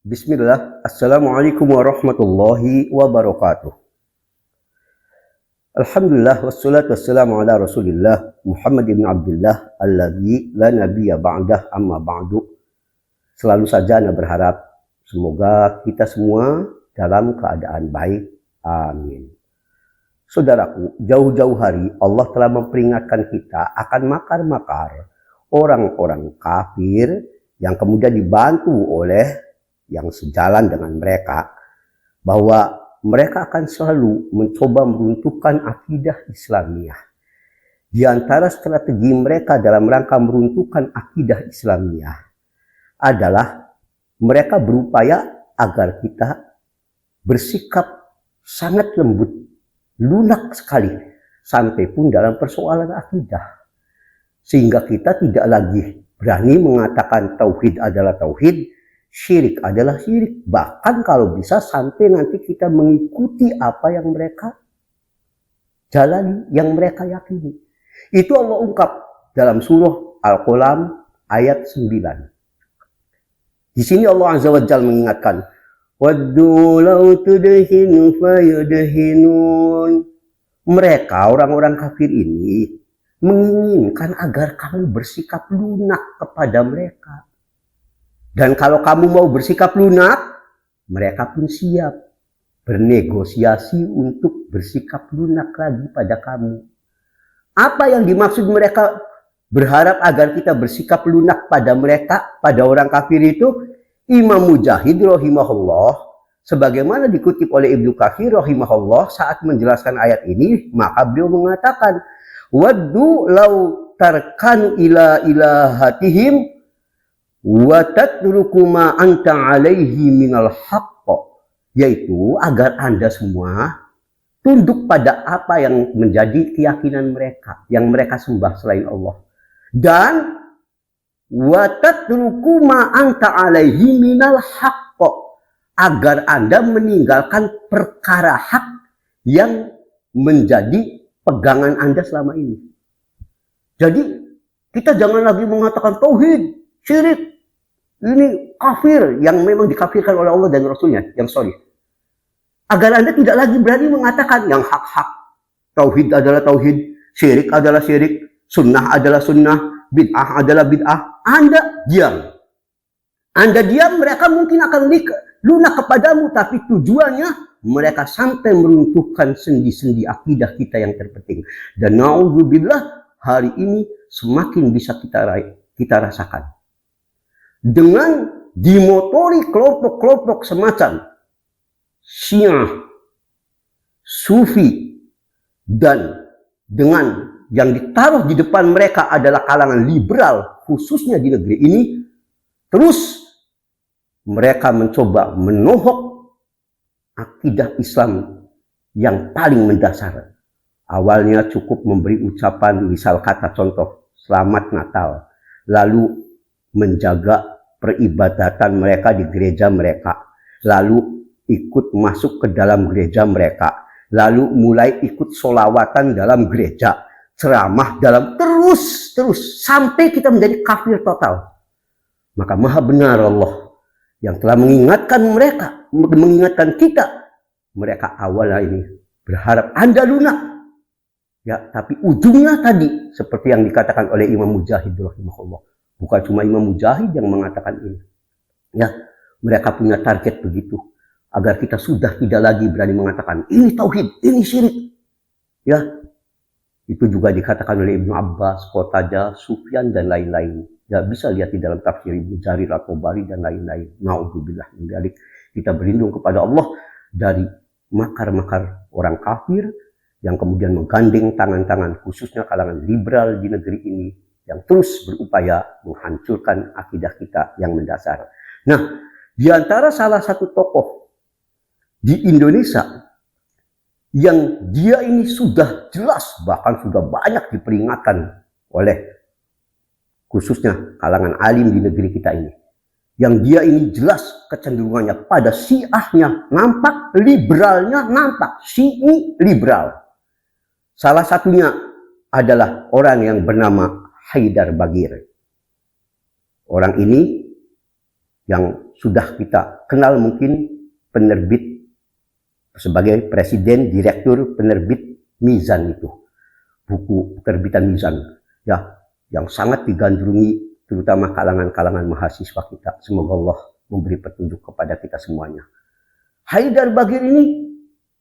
Bismillah, Assalamualaikum warahmatullahi wabarakatuh. Alhamdulillah, wassalatu wassalamu ala rasulillah Muhammad ibn Abdullah alladzi la nabiyya ba'dah amma ba'du. Selalu saja Ana berharap semoga kita semua dalam keadaan baik. Amin. Saudaraku, jauh-jauh hari Allah telah memperingatkan kita akan makar-makar orang-orang kafir yang kemudian dibantu oleh yang sejalan dengan mereka, bahwa mereka akan selalu mencoba meruntuhkan akidah Islamiyah. Di antara strategi mereka dalam rangka meruntuhkan akidah Islamiyah adalah mereka berupaya agar kita bersikap sangat lembut, lunak sekali, sampai pun dalam persoalan akidah. Sehingga kita tidak lagi berani mengatakan tauhid adalah tauhid, syirik adalah syirik. Bahkan kalau bisa sampai nanti kita mengikuti apa yang mereka jalani, yang mereka yakini. Itu Allah ungkap dalam surah Al-Qalam ayat 9. Di sini Allah Azza wa Jalla mengingatkan, "Waddu law tudhinu fayudhinun." Mereka, orang-orang kafir ini, menginginkan agar kamu bersikap lunak kepada mereka. Dan kalau kamu mau bersikap lunak, mereka pun siap bernegosiasi untuk bersikap lunak lagi pada kamu. Apa yang dimaksud mereka berharap agar kita bersikap lunak pada mereka, pada orang kafir itu? Imam Mujahid rahimahullah, sebagaimana dikutip oleh Ibnu Katsir rahimahullah saat menjelaskan ayat ini, maka beliau mengatakan, "Waddu law tarkanu ila ilahatihim wa tatruku ma anta alaihi minal haqq," yaitu agar Anda semua tunduk pada apa yang menjadi keyakinan mereka, yang mereka sembah selain Allah, dan wa tatruku ma anta alaihi minal haqq, agar Anda meninggalkan perkara hak yang menjadi pegangan Anda selama ini. Jadi kita jangan lagi mengatakan tauhid, syirik, ini kafir, yang memang dikafirkan oleh Allah dan Rasulnya, yang sorry. Agar Anda tidak lagi berani mengatakan yang hak-hak. Tauhid adalah tauhid, syirik adalah syirik, sunnah adalah sunnah, bid'ah adalah bid'ah. Anda diam. Anda diam, mereka mungkin akan lunak kepadamu, tapi tujuannya mereka sampai meruntuhkan sendi-sendi akidah kita yang terpenting. Dan na'udzubillah, hari ini semakin bisa kita rasakan. Dengan dimotori kelompok-kelompok semacam Syiah, Sufi, dan dengan yang ditaruh di depan mereka adalah kalangan liberal, khususnya di negeri ini, terus mereka mencoba menohok akidah Islam yang paling mendasar. Awalnya cukup memberi ucapan, misal kata contoh, Selamat Natal, lalu menjaga peribadatan mereka di gereja mereka, lalu ikut masuk ke dalam gereja mereka, lalu mulai ikut sholawatan dalam gereja, ceramah dalam, terus sampai kita menjadi kafir total. Maka maha benar Allah yang telah mengingatkan kita. Mereka awalnya ini berharap Anda lunak, ya, tapi ujungnya tadi seperti yang dikatakan oleh Imam Mujahid rahimahullah. Bukan cuma Imam Mujahid yang mengatakan ini. Ya, mereka punya target begitu, agar kita sudah tidak lagi berani mengatakan ini tauhid, ini syirik. Ya, itu juga dikatakan oleh Ibnu Abbas, Qatadah, Sufyan, dan lain-lain. Ya, bisa lihat di dalam tafsir Ibnu Jarir At-Tabari dan lain-lain. Na'udzubillah min dzalik. Kita berlindung kepada Allah dari makar-makar orang kafir yang kemudian menggandeng tangan-tangan, khususnya kalangan liberal di negeri ini, yang terus berupaya menghancurkan akidah kita yang mendasar. Nah, di antara salah satu tokoh di Indonesia yang dia ini sudah jelas, bahkan sudah banyak diperingatkan oleh khususnya kalangan alim di negeri kita ini, yang dia ini jelas kecenderungannya pada Syiahnya nampak, liberalnya nampak, Syi'i liberal. Salah satunya adalah orang yang bernama Haidar Bagir. Orang ini yang sudah kita kenal mungkin, penerbit sebagai presiden direktur penerbit Mizan itu, buku terbitan Mizan ya, yang sangat digandrungi terutama kalangan-kalangan mahasiswa kita. Semoga Allah memberi petunjuk kepada kita semuanya. Haidar Bagir ini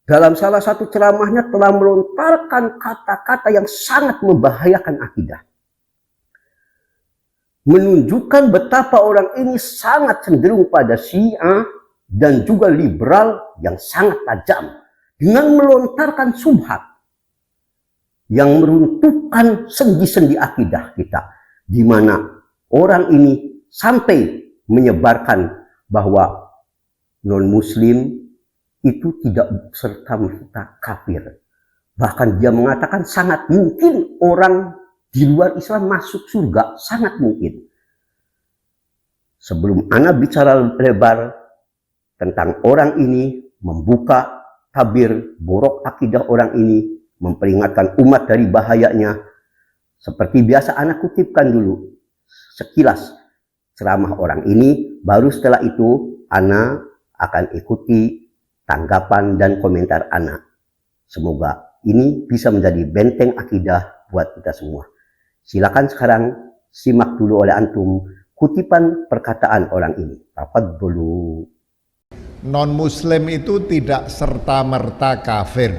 dalam salah satu ceramahnya telah melontarkan kata-kata yang sangat membahayakan akidah, menunjukkan betapa orang ini sangat cenderung pada Syiah dan juga liberal yang sangat tajam, dengan melontarkan subhat yang meruntuhkan sendi-sendi akidah kita, di mana orang ini sampai menyebarkan bahwa non-muslim itu tidak serta-merta kafir. Bahkan dia mengatakan sangat mungkin orang di luar Islam masuk surga, sangat mungkin. Sebelum Ana bicara lebar tentang orang ini, membuka tabir borok akidah orang ini, memperingatkan umat dari bahayanya, seperti biasa Ana kutipkan dulu sekilas ceramah orang ini, baru setelah itu Ana akan ikuti tanggapan dan komentar Ana. Semoga ini bisa menjadi benteng akidah buat kita semua. Silakan sekarang simak dulu oleh antum kutipan perkataan orang ini. Tafadholu. Non-muslim itu tidak serta-merta kafir.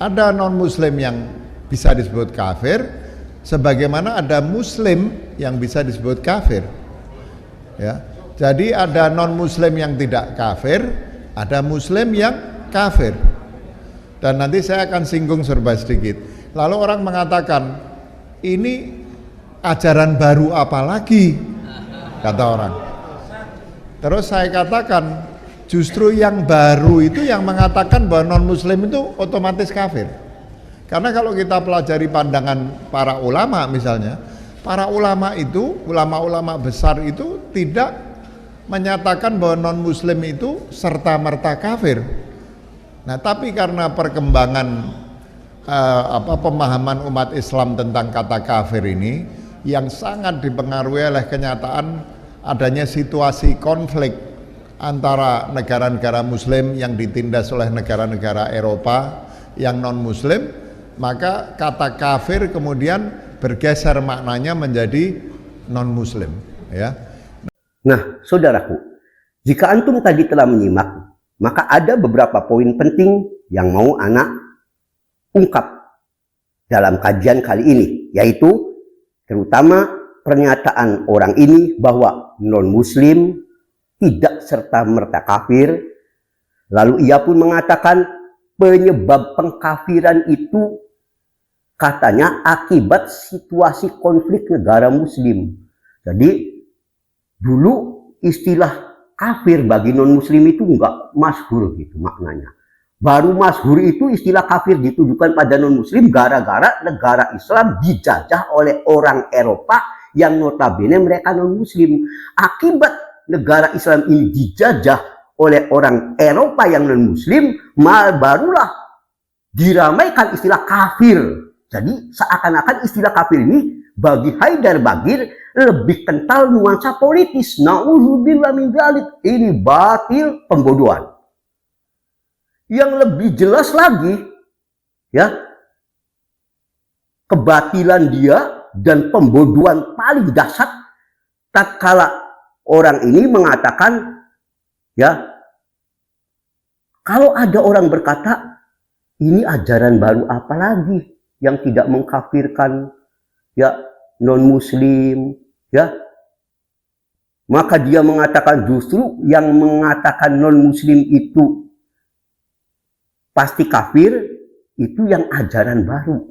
Ada non-muslim yang bisa disebut kafir, sebagaimana ada muslim yang bisa disebut kafir. Ya. Jadi ada non-muslim yang tidak kafir, ada muslim yang kafir. Dan nanti saya akan singgung serba sedikit. Lalu orang mengatakan, ini ajaran baru apa lagi? Kata orang. Terus saya katakan, justru yang baru itu yang mengatakan bahwa non-muslim itu otomatis kafir. Karena kalau kita pelajari pandangan para ulama misalnya, para ulama itu, ulama-ulama besar itu tidak menyatakan bahwa non-muslim itu serta-merta kafir. Nah, tapi karena perkembangan pemahaman umat Islam tentang kata kafir ini yang sangat dipengaruhi oleh kenyataan adanya situasi konflik antara negara-negara muslim yang ditindas oleh negara-negara Eropa yang non-muslim, maka kata kafir kemudian bergeser maknanya menjadi non-muslim, ya. Nah, saudaraku, jika antum tadi telah menyimak, maka ada beberapa poin penting yang mau anak ungkap dalam kajian kali ini, yaitu terutama pernyataan orang ini bahwa non-muslim tidak serta-merta kafir. Lalu ia pun mengatakan penyebab pengkafiran itu katanya akibat situasi konflik negara muslim. Jadi dulu istilah kafir bagi non-muslim itu enggak masyhur gitu maknanya. Baru masyhur itu istilah kafir ditujukan pada non-muslim gara-gara negara Islam dijajah oleh orang Eropa yang notabene mereka non-muslim. Akibat negara Islam ini dijajah oleh orang Eropa yang non-muslim, barulah diramaikan istilah kafir. Jadi seakan-akan istilah kafir ini bagi Haidar Bagir lebih kental nuansa politis. Na'udzubillah min dzalik. Ini batil, pembodohan. Yang lebih jelas lagi, ya, kebatilan dia dan pembodohan paling dahsyat tatkala orang ini mengatakan, ya, kalau ada orang berkata ini ajaran baru apa lagi yang tidak mengkafirkan, ya, non-muslim, ya, maka dia mengatakan justru yang mengatakan non-muslim itu pasti kafir, itu yang ajaran baru.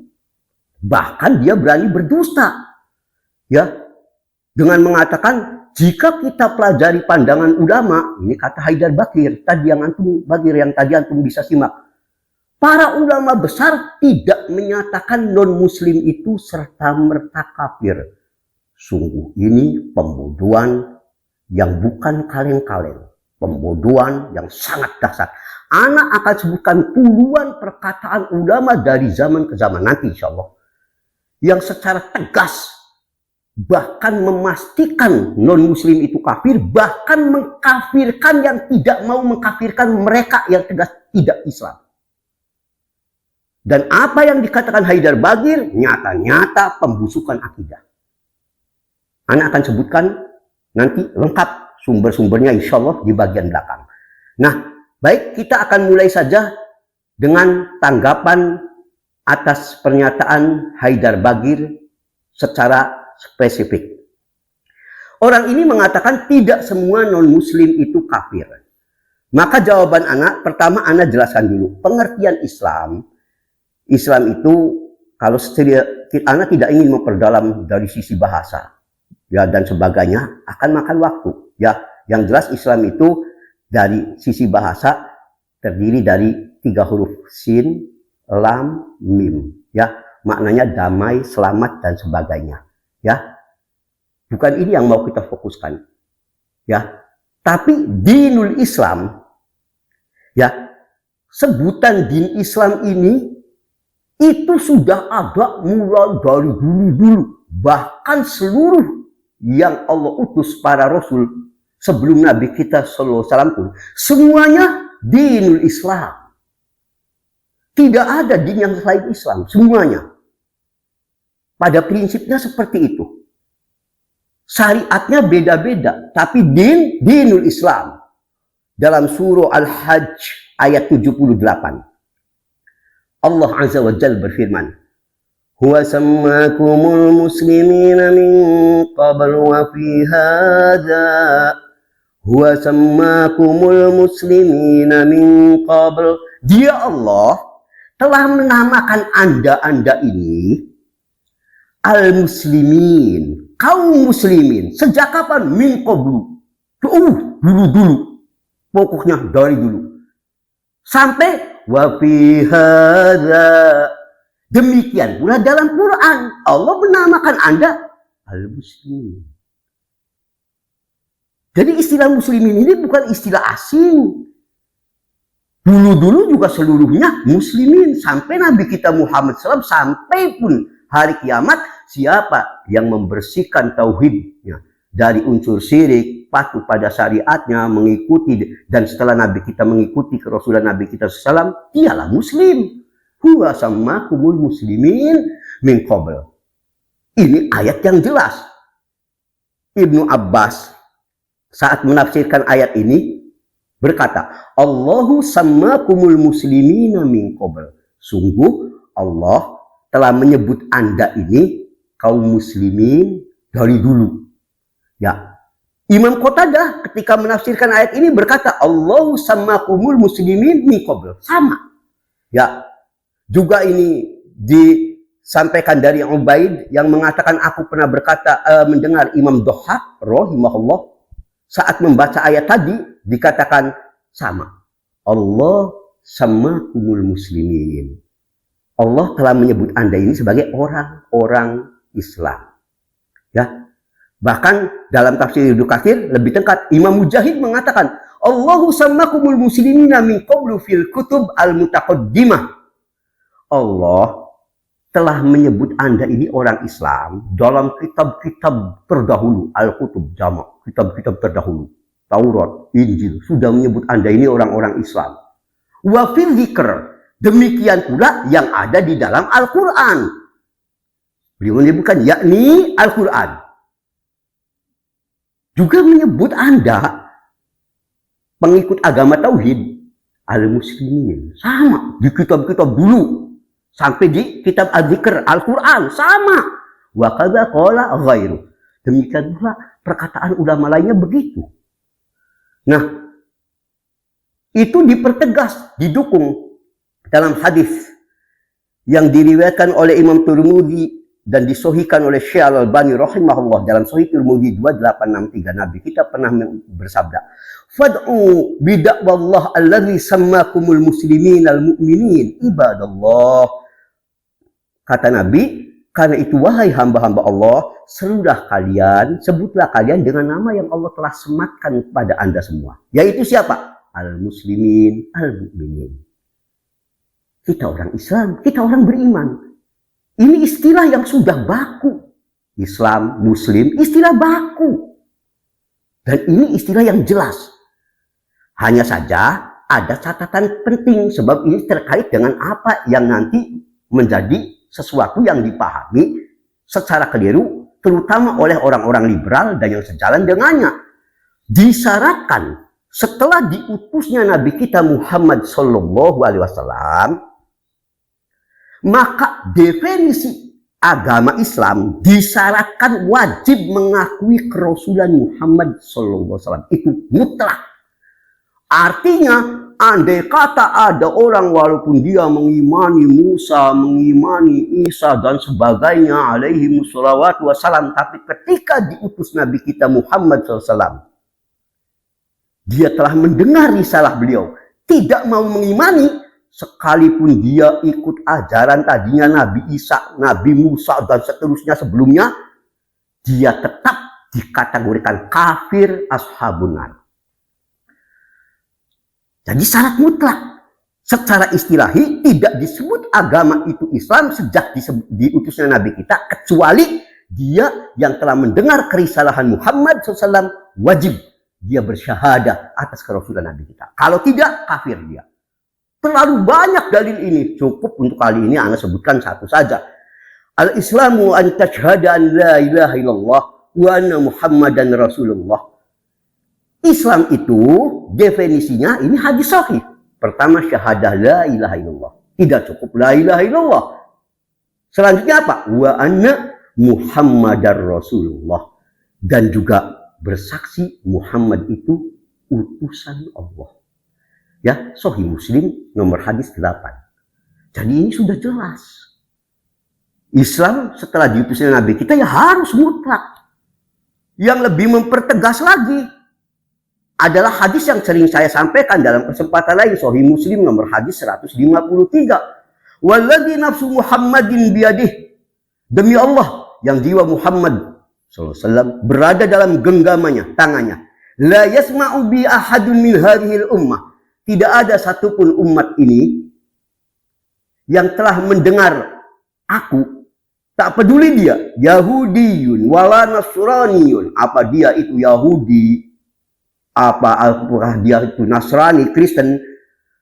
Bahkan dia berani berdusta, ya, dengan mengatakan jika kita pelajari pandangan ulama, ini kata Haidar Bagir tadi yang tadi antum bisa simak, para ulama besar tidak menyatakan non-muslim itu serta-merta kafir. Sungguh ini pembodohan yang bukan kaleng-kaleng, pembodohan yang sangat dahsyat. Anak akan sebutkan puluhan perkataan ulama dari zaman ke zaman nanti insya Allah, yang secara tegas bahkan memastikan non-muslim itu kafir, bahkan mengkafirkan yang tidak mau mengkafirkan mereka yang tegas tidak Islam. Dan apa yang dikatakan Haidar Bagir nyata-nyata pembusukan akidah. Ana akan sebutkan nanti lengkap sumber-sumbernya insya Allah di bagian belakang. Nah, baik, kita akan mulai saja dengan tanggapan atas pernyataan Haidar Bagir secara spesifik. Orang ini mengatakan tidak semua non-muslim itu kafir. Maka jawaban anak, pertama anak jelaskan dulu. Pengertian Islam itu kalau anak tidak ingin memperdalam dari sisi bahasa ya dan sebagainya akan makan waktu. Ya, yang jelas Islam itu dari sisi bahasa terdiri dari 3 huruf sin, lam, mim. Ya, maknanya damai, selamat dan sebagainya. Ya, bukan ini yang mau kita fokuskan. Ya, tapi dinul Islam, ya, sebutan din Islam ini itu sudah ada mulai dari dulu-dulu. Bahkan seluruh yang Allah utus para Rasul sebelum Nabi kita sallallahu alaihi wasallam pun semuanya dinul Islam. Tidak ada din yang selain Islam, semuanya. Pada prinsipnya seperti itu. Syariatnya beda-beda, tapi dinul Islam. Dalam surah Al-Hajj ayat 78. Allah Azza wa Jalla berfirman, "Huwa sammakumul muslimina min qabl wa fi hadza." Huwa sammakumul muslimina min qabl. Dia Allah telah menamakan Anda ini al-muslimin, kaum muslimin. Sejak kapan? Min qablu. Dulu. Pokoknya dari dulu. Sampai wa fi hadza. Demikian pula dalam Quran Allah menamakan Anda al-muslimin. Jadi istilah muslimin ini bukan istilah asing. Dulu juga seluruhnya muslimin. Sampai Nabi kita Muhammad SAW, sampai pun hari kiamat, siapa yang membersihkan tauhidnya dari unsur syirik, patuh pada syariatnya, mengikuti, dan setelah Nabi kita mengikuti kerasulan Nabi kita SAW, dialah muslim. Huwa sammakumul muslimin min qabl. Ini ayat yang jelas. Ibnu Abbas saat menafsirkan ayat ini berkata, Allahu sammakumul muslimina min qabl. Sungguh Allah telah menyebut Anda ini kaum muslimin dari dulu. Ya, Imam Qatadah ketika menafsirkan ayat ini berkata, Allahu sammakumul muslimin min qabl. Sama. Ya, juga ini disampaikan dari Ubaid yang mengatakan, aku pernah berkata mendengar Imam Dhahhak rahimahullah saat membaca ayat tadi dikatakan sama. Allah sammakumul muslimin. Allah telah menyebut Anda ini sebagai orang-orang Islam. Ya. Bahkan dalam tafsir Ibnu Katsir lebih dekat, Imam Mujahid mengatakan, Allahu sammakumul muslimina min qablu fil kutub al-mutaqaddimah. Allah telah menyebut Anda ini orang Islam dalam kitab-kitab terdahulu, al-kutub jamak, kitab-kitab terdahulu, Taurat, Injil, sudah menyebut Anda ini orang-orang Islam. Wa fil dzikr, demikian pula yang ada di dalam Al-Quran. Beliau menyebutkan yakni Al-Quran. Juga menyebut Anda pengikut agama Tauhid, al-muslimin. Sama di kitab-kitab dulu. Sampai di kitab Al-Dzikr, Al-Quran, sama. Wa qadza qala ghairu. Demikian pula perkataan ulama lainnya begitu. Nah, itu dipertegas, didukung dalam hadis yang diriwayatkan oleh Imam Tirmidzi dan disahihkan oleh Syekh Al-Albani rahimahullah dalam Sahih Tirmidzi 2863. Nabi kita pernah bersabda, "Fad'u bid'wallah allazi sammakumul muslimin al-mu'minin ibadallah." Kata Nabi, karena itu wahai hamba-hamba Allah, sebutlah kalian dengan nama yang Allah telah sematkan kepada Anda semua. Yaitu siapa? Al-muslimin, al-mu'minin. Kita orang Islam, kita orang beriman. Ini istilah yang sudah baku Islam, Muslim, istilah baku. Dan ini istilah yang jelas. Hanya saja ada catatan penting sebab ini terkait dengan apa yang nanti menjadi sesuatu yang dipahami secara keliru, terutama oleh orang-orang liberal dan yang sejalan dengannya. Disyaratkan setelah diutusnya Nabi kita Muhammad SAW, maka definisi agama Islam disyaratkan wajib mengakui kerasulan Muhammad SAW. Itu mutlak. Artinya, andai kata ada orang walaupun dia mengimani Musa, mengimani Isa dan sebagainya alaihi wassalatu wassalam, tapi ketika diutus Nabi kita Muhammad SAW, dia telah mendengar risalah beliau, tidak mau mengimani, sekalipun dia ikut ajaran tadinya Nabi Isa, Nabi Musa dan seterusnya sebelumnya, dia tetap dikategorikan kafir ashabun nar. Jadi syarat mutlak. Secara istilahi tidak disebut agama itu Islam sejak diutusnya Nabi kita, kecuali dia yang telah mendengar kerisalahan Muhammad SAW wajib dia bersyahadah atas kerasulan Nabi kita. Kalau tidak, kafir dia. Terlalu banyak dalil ini. Cukup untuk kali ini Anda sebutkan satu saja. Al-Islamu an tashhada an la ilaha illallah wa anna Muhammadan Rasulullah. Islam itu definisinya ini hadis sahih. Pertama syahadah la ilaha illallah. Tidak cukup la ilaha illallah. Selanjutnya apa? Wa anna Muhammadar Rasulullah. Dan juga bersaksi Muhammad itu utusan Allah. Ya, Sahih Muslim nomor hadis 8. Jadi ini sudah jelas. Islam setelah diutusnya Nabi kita ya harus mutlak. Yang lebih mempertegas lagi adalah hadis yang sering saya sampaikan dalam kesempatan lain, Sahih Muslim nomor hadis 153. Walladzi nafsu Muhammadin biyadih. Demi Allah yang jiwa Muhammad SAW berada dalam genggamannya, tangannya. La yasma'u bi ahadun min hadhil ummah. Tidak ada satupun umat ini yang telah mendengar aku, tak peduli dia Yahudiyun wala Nasraniyun, apa dia itu Yahudi, apakah dia itu Nasrani, Kristen,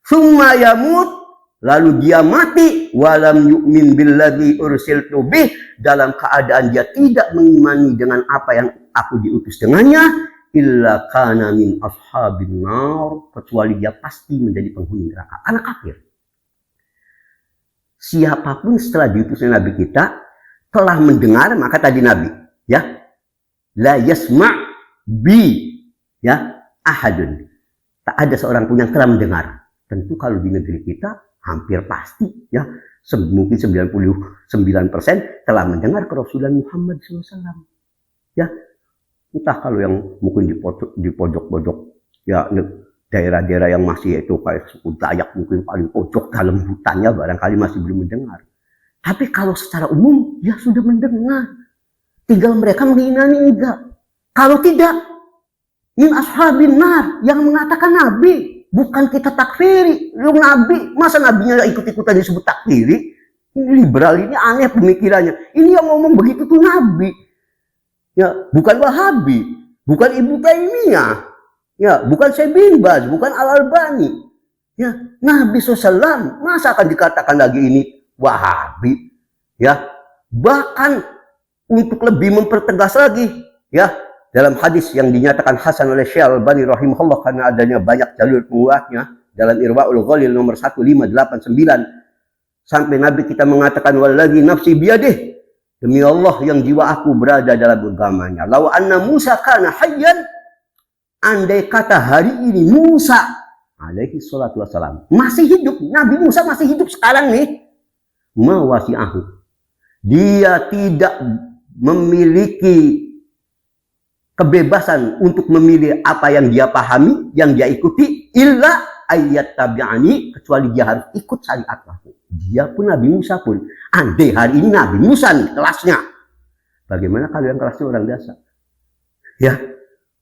summa yamut, lalu dia mati, walam yu'min billadzi ursiltu bih, dalam keadaan dia tidak mengimani dengan apa yang aku diutus dengannya, illa kana min ashabin nar, kecuali dia pasti menjadi penghuni neraka, anak kafir. Siapapun setelah diutusnya Nabi kita telah mendengar, maka tadi Nabi, ya, la yasma' bi, ya, ahadun. Tak ada seorang pun yang telah mendengar. Tentu kalau di negeri kita hampir pasti, ya, mungkin 99% telah mendengar kerasulan Muhammad SAW. Ya, entah kalau yang mungkin di pojok-pojok, ya, daerah-daerah yang masih itu kayak suku Dayak mungkin paling pojok dalam hutannya barangkali masih belum mendengar. Tapi kalau secara umum ya sudah mendengar. Tinggal mereka mengimani enggak. Kalau tidak, min ashabin nar, yang mengatakan Nabi, bukan kita takfiri. Lu Nabi, masa Nabinya ikut-ikutan disebut takfiri? Ini liberal, ini aneh pemikirannya. Ini yang ngomong begitu tuh Nabi. Ya, bukan Wahabi, bukan Ibnu Taimiyah, ya, bukan Syekh bin Baz, bukan Al-Albani. Ya, Nabi SAW, masa akan dikatakan lagi ini Wahabi? Ya, bahkan untuk lebih mempertegas lagi, ya, dalam hadis yang dinyatakan hasan oleh Syekh Al-Albani rahimahullah karena adanya banyak jalur penguatnya dalam Irwaul Ghalil nomor 1589, sampai Nabi kita mengatakan wallazi nafsi biyadih, demi Allah yang jiwa aku berada dalam genggamannya, law anna Musa kana hayyan, andai kata hari ini Musa alaihi salatu wassalam masih hidup, Nabi Musa masih hidup sekarang nih, ma wasi'ahu, dia tidak memiliki kebebasan untuk memilih apa yang dia pahami, yang dia ikuti, illa ayat tabi'ani, kecuali dia harus ikut syariatku. Dia pun Nabi Musa pun, andai hari ini Nabi Musa nih kelasnya, bagaimana kalau yang kelasnya orang biasa? Ya,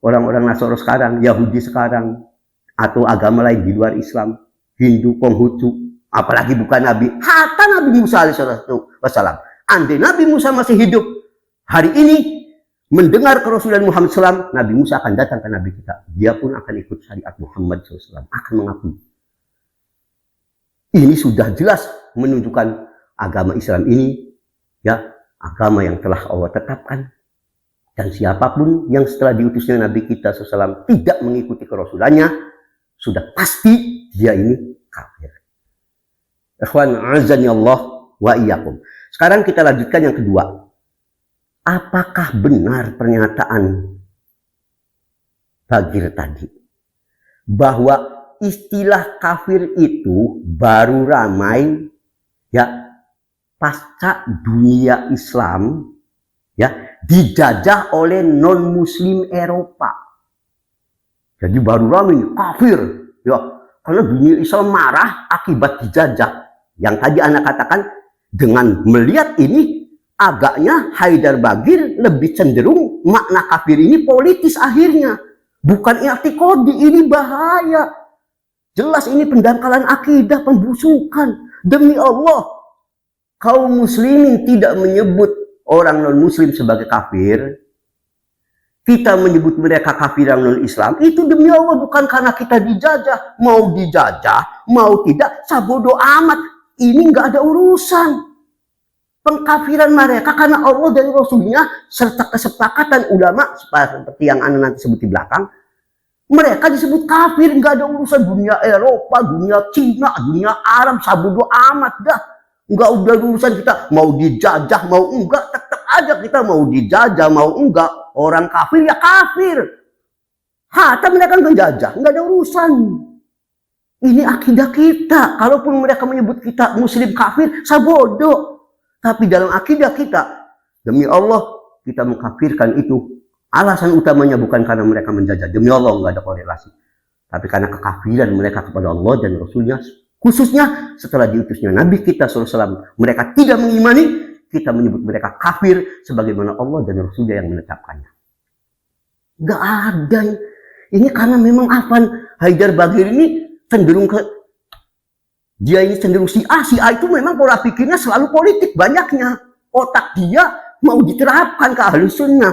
orang-orang Nasoro sekarang, Yahudi sekarang, atau agama lain di luar Islam, Hindu, Konghucu, apalagi bukan Nabi, hatta Nabi Musa alaihi wassalam, andai Nabi Musa masih hidup, Hari ini mendengar kerasulan Muhammad SAW, Nabi Musa akan datang ke Nabi kita. Dia pun akan ikut syariat Muhammad SAW, akan mengakui. Ini sudah jelas menunjukkan agama Islam ini, ya, agama yang telah Allah tetapkan. Dan siapapun yang setelah diutusnya Nabi kita SAW tidak mengikuti kerasulannya, sudah pasti dia ini kafir. Ikhwan azani Allah wa iyyakum. Sekarang kita lanjutkan yang kedua. Apakah benar pernyataan Bagir tadi bahwa istilah kafir itu baru ramai ya pasca dunia Islam ya dijajah oleh non muslim Eropa. Jadi baru ramai kafir ya karena dunia Islam marah akibat dijajah. Yang tadi Anda katakan dengan melihat ini agaknya Haidar Bagir lebih cenderung makna kafir ini politis akhirnya. Bukan i'tiqadi, ini bahaya. Jelas ini pendangkalan akidah, pembusukan. Demi Allah, kaum muslimin tidak menyebut orang non-muslim sebagai kafir. Kita menyebut mereka kafir yang non-Islam. Itu demi Allah, bukan karena kita dijajah. Mau dijajah, mau tidak, sabodo amat. Ini nggak ada urusan. Pengkafiran mereka karena Allah dan Rasulnya serta kesepakatan ulama seperti yang Anda nanti sebut di belakang, mereka disebut kafir. Nggak ada urusan dunia Eropa, dunia Cina, dunia Arab, sabodo amat dah. Nggak ada urusan kita mau dijajah mau enggak, tetap aja kita mau dijajah mau enggak, orang kafir ya kafir. Hatta mereka nggak jajah, nggak ada urusan. Ini akidah kita. Kalaupun mereka menyebut kita muslim kafir, sabodo. Tapi dalam akidah kita, demi Allah, kita mengkafirkan itu. Alasan utamanya bukan karena mereka menjajah. Demi Allah, nggak ada korelasi. Tapi karena kekafiran mereka kepada Allah dan Rasulnya. Khususnya setelah diutusnya Nabi kita SAW. Mereka tidak mengimani, kita menyebut mereka kafir. Sebagaimana Allah dan Rasulnya yang menetapkannya. Nggak ada. Ini karena memang Afan Haidar Bagir ini cenderung ke... Dia ini cenderung Syiah. Syiah itu memang pola pikirnya selalu politik banyaknya. Otak dia mau diterapkan ke Ahlus Sunnah.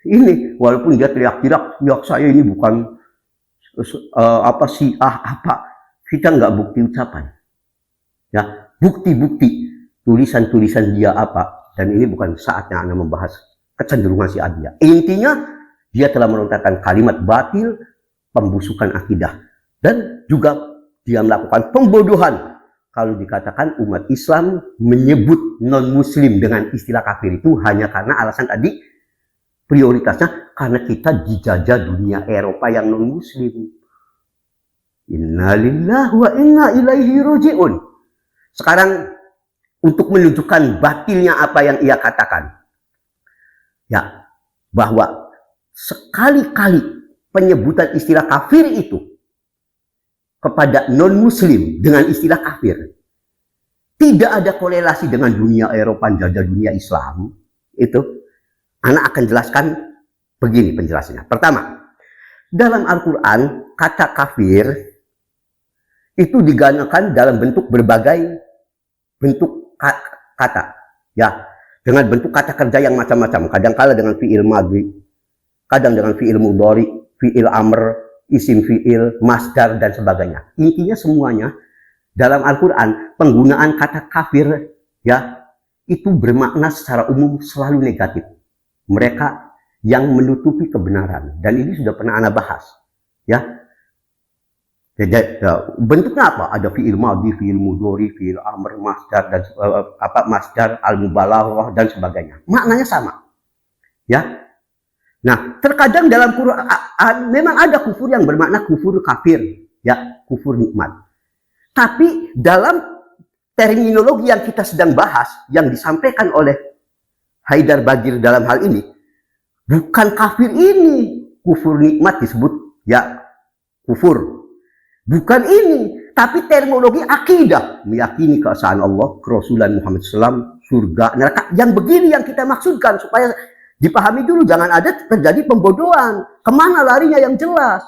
Ini walaupun dia teriak-teriak, ya saya ini bukan Syiah apa. Kita nggak bukti ucapan. Ya, bukti-bukti tulisan-tulisan dia apa. Dan ini bukan saatnya Anda membahas kecenderungan Syiah dia. Intinya dia telah melontarkan kalimat batil, pembusukan akidah. Dan juga dia melakukan pembodohan kalau dikatakan umat Islam menyebut non-muslim dengan istilah kafir itu hanya karena alasan tadi prioritasnya karena kita dijajah dunia Eropa yang non-muslim. Innalillahi wa inna ilaihi raji'un. Sekarang untuk menunjukkan batilnya apa yang ia katakan. Ya, bahwa sekali-kali penyebutan istilah kafir itu kepada non-muslim dengan istilah kafir tidak ada korelasi dengan dunia Eropa jajah dunia Islam. Itu anak akan jelaskan begini penjelasannya. Pertama, dalam Al-Quran kata kafir itu digunakan dalam bentuk berbagai bentuk kata ya, dengan bentuk kata kerja yang macam-macam. Kadang-kala dengan fi'il madhi, kadang dengan fi'il mudhari, fi'il amr, isim fi'il, masdar, dan sebagainya. Intinya semuanya dalam Al-Quran penggunaan kata kafir ya itu bermakna secara umum selalu negatif. Mereka yang menutupi kebenaran. Dan ini sudah pernah Anda bahas. Ya. Jadi, bentuknya apa? Ada fi'il madhi, fi'il mudhari, fi'il amr, masdar, dan masdar, al-mubalaghah, dan sebagainya. Maknanya sama. Ya. Nah, terkadang dalam Quran memang ada kufur yang bermakna kufur kafir, ya, kufur nikmat. Tapi dalam terminologi yang kita sedang bahas, yang disampaikan oleh Haidar Bagir dalam hal ini, bukan kafir ini, kufur nikmat disebut, ya, kufur. Bukan ini, tapi terminologi akidah, meyakini keesaan Allah, kerasulan Muhammad SAW, surga, neraka, yang begini yang kita maksudkan supaya dipahami dulu, jangan ada terjadi pembodohan. Kemana larinya yang jelas?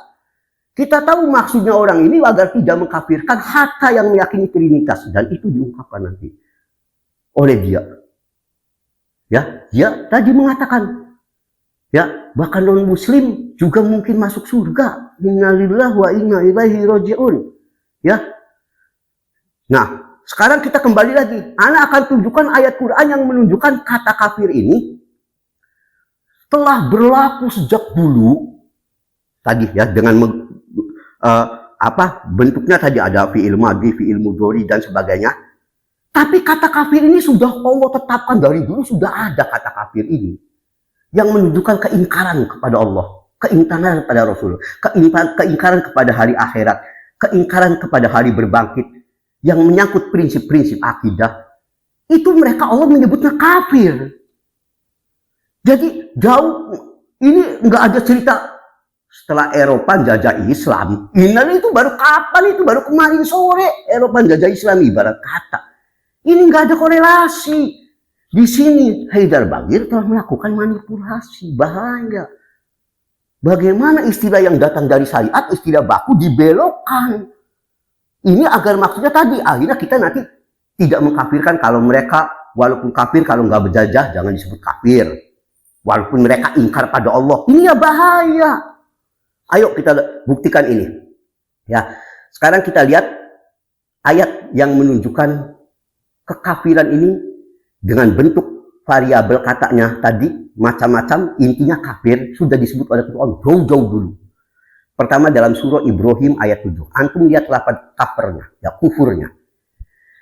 Kita tahu maksudnya orang ini agar tidak mengkafirkan hatta yang meyakini Trinitas. Dan itu diungkapkan nanti oleh dia. Ya, dia tadi mengatakan, ya, bahkan non muslim juga mungkin masuk surga. Innalillahi wa inna ilaihi rajiun. Ya. Nah, sekarang kita kembali lagi. Ana akan tunjukkan ayat Quran yang menunjukkan kata kafir ini telah berlaku sejak dulu. Tadi ya, dengan bentuknya tadi ada fi'il madhi, fi'il mudhari dan sebagainya. Tapi kata kafir ini sudah Allah tetapkan dari dulu, sudah ada kata kafir ini yang menunjukkan keingkaran kepada Allah, keingkaran kepada Rasul, keingkaran kepada hari akhirat, keingkaran kepada hari berbangkit yang menyangkut prinsip-prinsip akidah. Itu mereka Allah menyebutnya kafir. Jadi jauh ini nggak ada cerita setelah Eropa jajah Islam. Ini itu baru kapan? Itu baru kemarin sore Eropa jajah Islam, ibarat kata. Ini nggak ada korelasi. Di sini Haidar Bagir telah melakukan manipulasi, bahaya. Bagaimana istilah yang datang dari syariat, istilah baku dibelokkan. Ini agar maksudnya tadi, akhirnya kita nanti tidak mengkafirkan kalau mereka, walaupun kafir kalau nggak berjajah jangan disebut kafir. Walaupun mereka ingkar pada Allah, ini ya bahaya. Ayo kita buktikan ini. Ya, sekarang kita lihat ayat yang menunjukkan kekafiran ini dengan bentuk variabel katanya tadi macam-macam, intinya kafir sudah disebut oleh Quran jauh-jauh dulu. Pertama dalam surah Ibrahim ayat 7. Antum lihat lafaz kafirnya, ya kufurnya.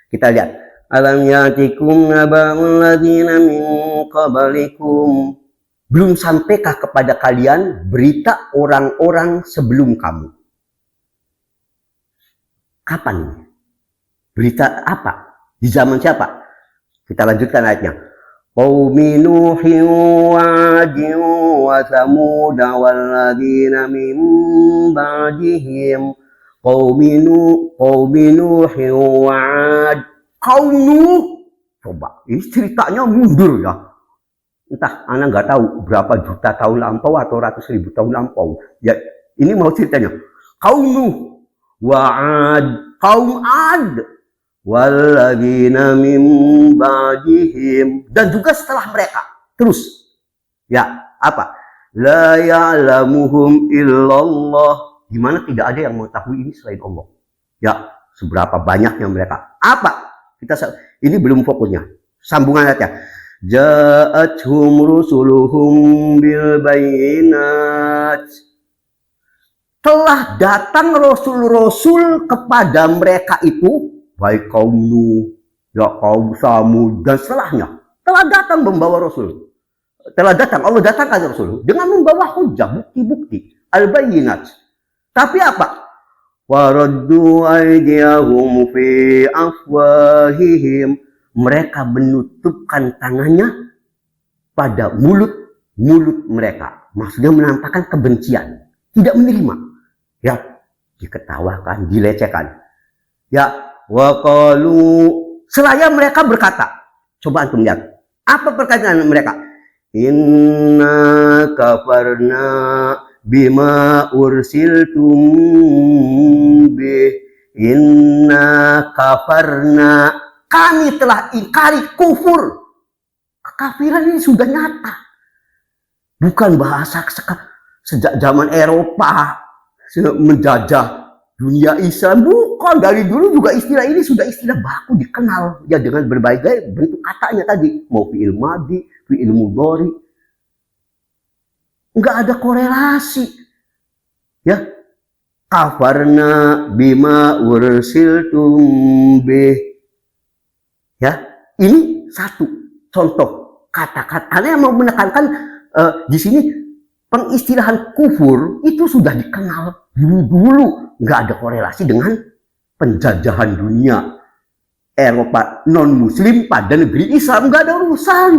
Kita lihat. Alam yatikum naba'ul ladzina min qablikum. Belum sampaikah kepada kalian berita orang-orang sebelum kamu? Kapan ini? Berita apa? Di zaman siapa? Kita lanjutkan ayatnya. Qaumi Nuhin wa 'adin wa Thamud wal ladzina min ba'dihim. Qaumi Nuhin wa 'ad. Kaum Nuh. Coba, ini ceritanya mundur ya. Entah, anak nggak tahu berapa juta tahun lampau atau ratus ribu tahun lampau. Ya, ini mau ceritanya. Kaum Nuh wa 'ad, kaum 'ad. Walladzina min ba'dihim, dan juga setelah mereka. Terus ya, apa? La ya'lamuhum illallah. Gimana tidak ada yang mengetahui ini selain Allah. Ya, seberapa banyaknya mereka. Apa? Ini belum fokusnya. Sambungan ayatnya. Ja'atuhum rusuluhum bil bayyinat. Telah datang rasul-rasul kepada mereka itu, baik kaum Nuh, ya kaum Samud dan setelahnya, telah datang membawa rasul. Telah datang, Allah datangkan rasul dengan membawa hujah, bukti-bukti, al-bayyinat. Tapi apa? Waraddu aydiyahum fi afwahihim. Mereka menutupkan tangannya pada mulut mereka. Maksudnya menampakkan kebencian, tidak menerima. Ya, diketawakan, dilecehkan. Ya, wa qalu, seraya mereka berkata, coba antum lihat, apa perkataan mereka? Inna kafarna bima ursiltum bih. Inna kafarna, kami telah ingkari, kufur. Kekafiran ini sudah nyata. Bukan bahasa sejak zaman Eropa menjajah dunia Islam, bukan. Dari dulu juga istilah ini sudah istilah baku dikenal ya, dengan berbagai bentuk katanya tadi, mau fi'il madhi, fi'il mudhari. Enggak ada korelasi. Ya. Kafarna bima ursiltum bih. Ya, ini satu contoh kata-kata. Ada yang mau menekankan di sini pengistilahan kufur itu sudah dikenal dulu, nggak ada korelasi dengan penjajahan dunia Eropa non Muslim pada negeri Islam, nggak ada urusan.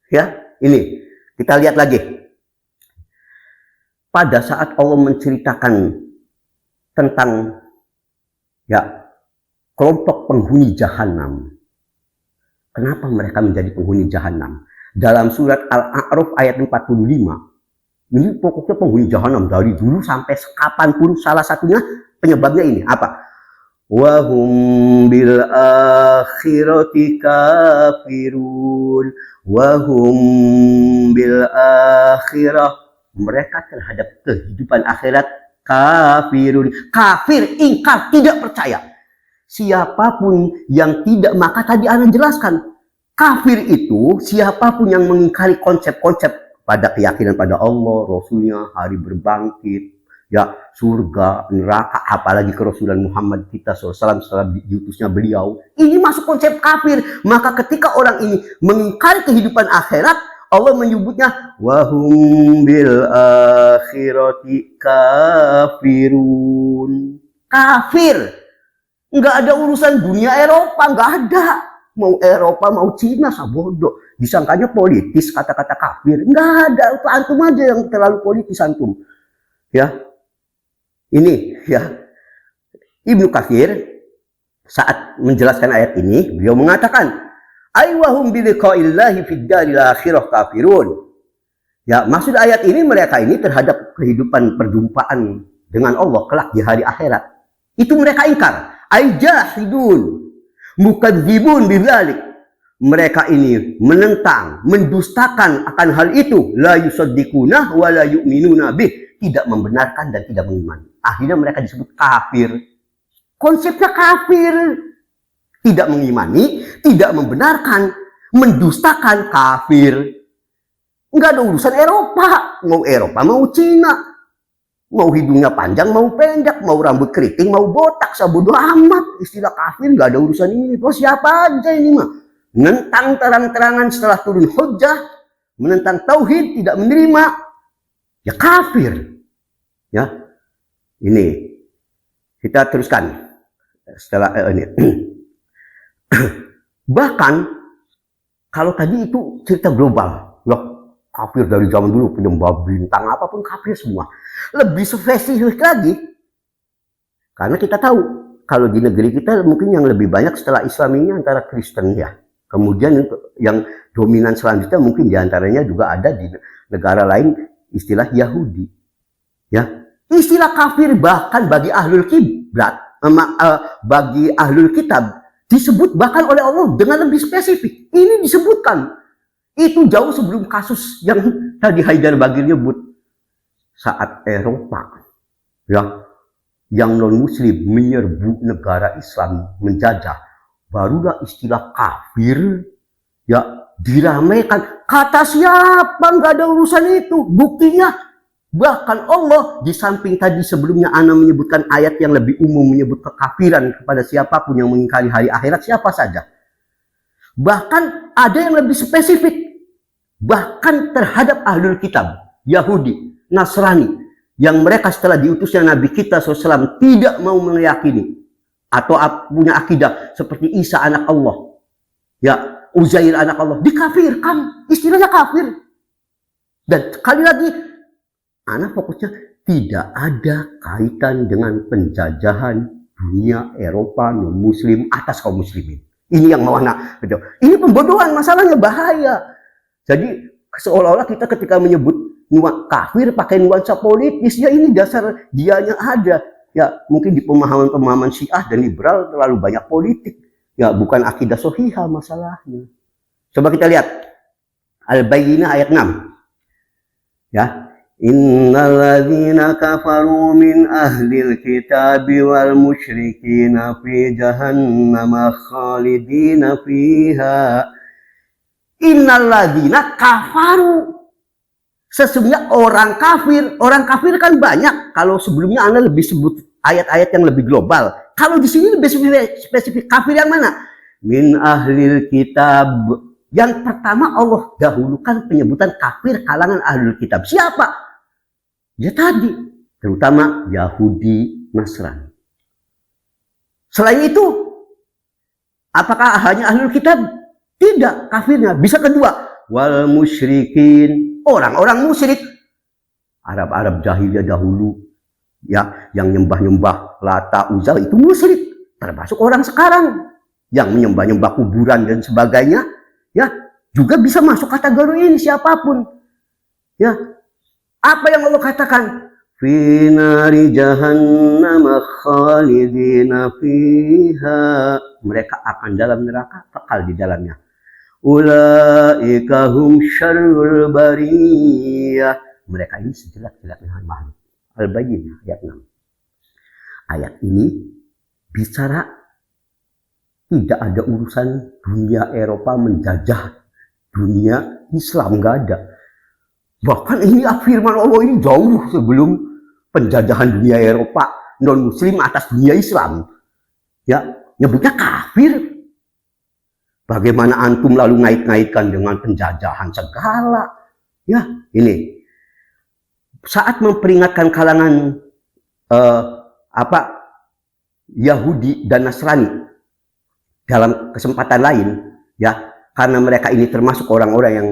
Ya, ini kita lihat lagi. Pada saat Allah menceritakan tentang ya kelompok penghuni jahanam. Kenapa mereka menjadi penghuni jahanam? Dalam surat Al-A'raf ayat 45. Ini pokoknya penghuni jahanam dari dulu sampai kapanpun, salah satunya penyebabnya ini apa? wa hum bil akhirati kafirun, wa hum bil akhirah, mereka terhadap kehidupan akhirat kafirun, kafir, ingkar, tidak percaya. Siapapun yang tidak, maka tadi Ana jelaskan, kafir itu siapapun yang mengingkari konsep-konsep pada keyakinan pada Allah, Rasulnya, hari berbangkit, ya surga, neraka, apalagi kerasulan Muhammad kita SAW setelah diutusnya beliau, ini masuk konsep kafir. Maka ketika orang ini mengingkari kehidupan akhirat, Allah menyebutnya wahum bil akhirati kafirun, kafir. Nggak ada urusan dunia Eropa, nggak ada. Mau Eropa, mau Cina, sabodo. Disangkanya politis kata-kata kafir. Nggak ada, itu antum aja yang terlalu politis antum. Ya, ini ya Ibnu Katsir saat menjelaskan ayat ini, beliau mengatakan, aywahum biliqa'illahi fid daril akhirah kafirun. Ya, maksud ayat ini, mereka ini terhadap kehidupan perjumpaan dengan Allah kelak di hari akhirat, itu mereka ingkar. Aijahidun mukadzibun bidzalik, mereka ini menentang, mendustakan akan hal itu, la yusaddiquna wa la yu'minuna bih, tidak membenarkan dan tidak mengimani. Akhirnya mereka disebut kafir. Konsepnya kafir, tidak mengimani, tidak membenarkan, mendustakan, kafir. Enggak ada urusan Eropa, mau Cina, mau hidungnya panjang, mau pendek, mau rambut keriting, mau botak, sabodo amat. Istilah kafir nggak ada urusan ini. Terus siapa aja ini mah? Menentang terang-terangan setelah turun hujjah, menentang tauhid, tidak menerima, ya kafir. Ya, ini kita teruskan setelah ini. Bahkan kalau tadi itu cerita global, ya kafir dari zaman dulu, penyembah bintang apapun kafir semua. Lebih spesifik lagi, karena kita tahu kalau di negeri kita mungkin yang lebih banyak setelah Islam ini antara Kristen ya. Kemudian yang dominan selanjutnya mungkin diantaranya juga ada di negara lain istilah Yahudi. Ya, istilah kafir bahkan bagi ahlul kiblat, bagi ahlul kitab disebut bahkan oleh Allah dengan lebih spesifik. Ini disebutkan. Itu jauh sebelum kasus yang tadi Haidar Bagir nyebut. Saat Eropa ya, yang non muslim menyerbu negara Islam, menjajah, barulah istilah kafir ya diramaikan. Kata siapa? Nggak ada urusan itu. Buktinya bahkan Allah di samping tadi sebelumnya Ana menyebutkan ayat yang lebih umum menyebut kekafiran kepada siapapun yang mengingkari hari akhirat, siapa saja. Bahkan ada yang lebih spesifik, bahkan terhadap ahlul kitab, Yahudi, Nasrani, yang mereka setelah diutusnya Nabi kita SAW tidak mau meyakini atau punya akidah seperti Isa anak Allah, ya Uzair anak Allah, dikafirkan, istilahnya kafir. Dan sekali lagi, anak fokusnya tidak ada kaitan dengan penjajahan dunia Eropa non Muslim atas kaum muslimin. Ini yang mau anak, ini pembodohan, masalahnya bahaya. Jadi seolah-olah kita ketika menyebut kafir pakai nuansa politis, ya ini dasar dianya ada. Ya mungkin di pemahaman-pemahaman Syiah dan liberal terlalu banyak politik. Ya bukan akidah sohihah masalahnya. Coba kita lihat Al-Bayyinah ayat 6. Ya, innalladzina kafaru min ahlil kitabi wal musyrikina fi jahannam khalidina fiha. Innalladzina kafaru, sesungguhnya orang kafir kan banyak. Kalau sebelumnya Anda lebih sebut ayat-ayat yang lebih global. Kalau di sini lebih spesifik, kafir yang mana? Min ahlil kitab. Yang pertama Allah dahulukan penyebutan kafir kalangan ahlul kitab. Siapa? Ya tadi, terutama Yahudi, Nasrani. Selain itu, apakah hanya ahlul kitab? Tidak, kafirnya. Bisa kedua, wal musyrikin, orang-orang musyrik, Arab-Arab jahiliyah dahulu, ya, yang nyembah-nyembah Lata, Uzza, itu musyrik. Termasuk orang sekarang yang menyembah-nyembah kuburan dan sebagainya, ya, juga bisa masuk kategori ini siapapun. Ya, apa yang Allah katakan? fi nari jahannam khalidina fiha. Mereka akan dalam neraka, kekal di dalamnya. Ulaika hum syarrul bariyah. Mereka ini sejelek-jeleknya makhluk. Al-Bayyinah ayat 6. Ayat ini bicara tidak ada urusan dunia Eropa menjajah dunia Islam, nggak ada. Bahkan ini firman Allah ini jauh sebelum penjajahan dunia Eropa non Muslim atas dunia Islam. Ya, nyebutnya kafir. Bagaimana antum lalu ngait-ngaitkan dengan penjajahan segala? Ya, ini saat memperingatkan kalangan Yahudi dan Nasrani dalam kesempatan lain, ya, karena mereka ini termasuk orang-orang yang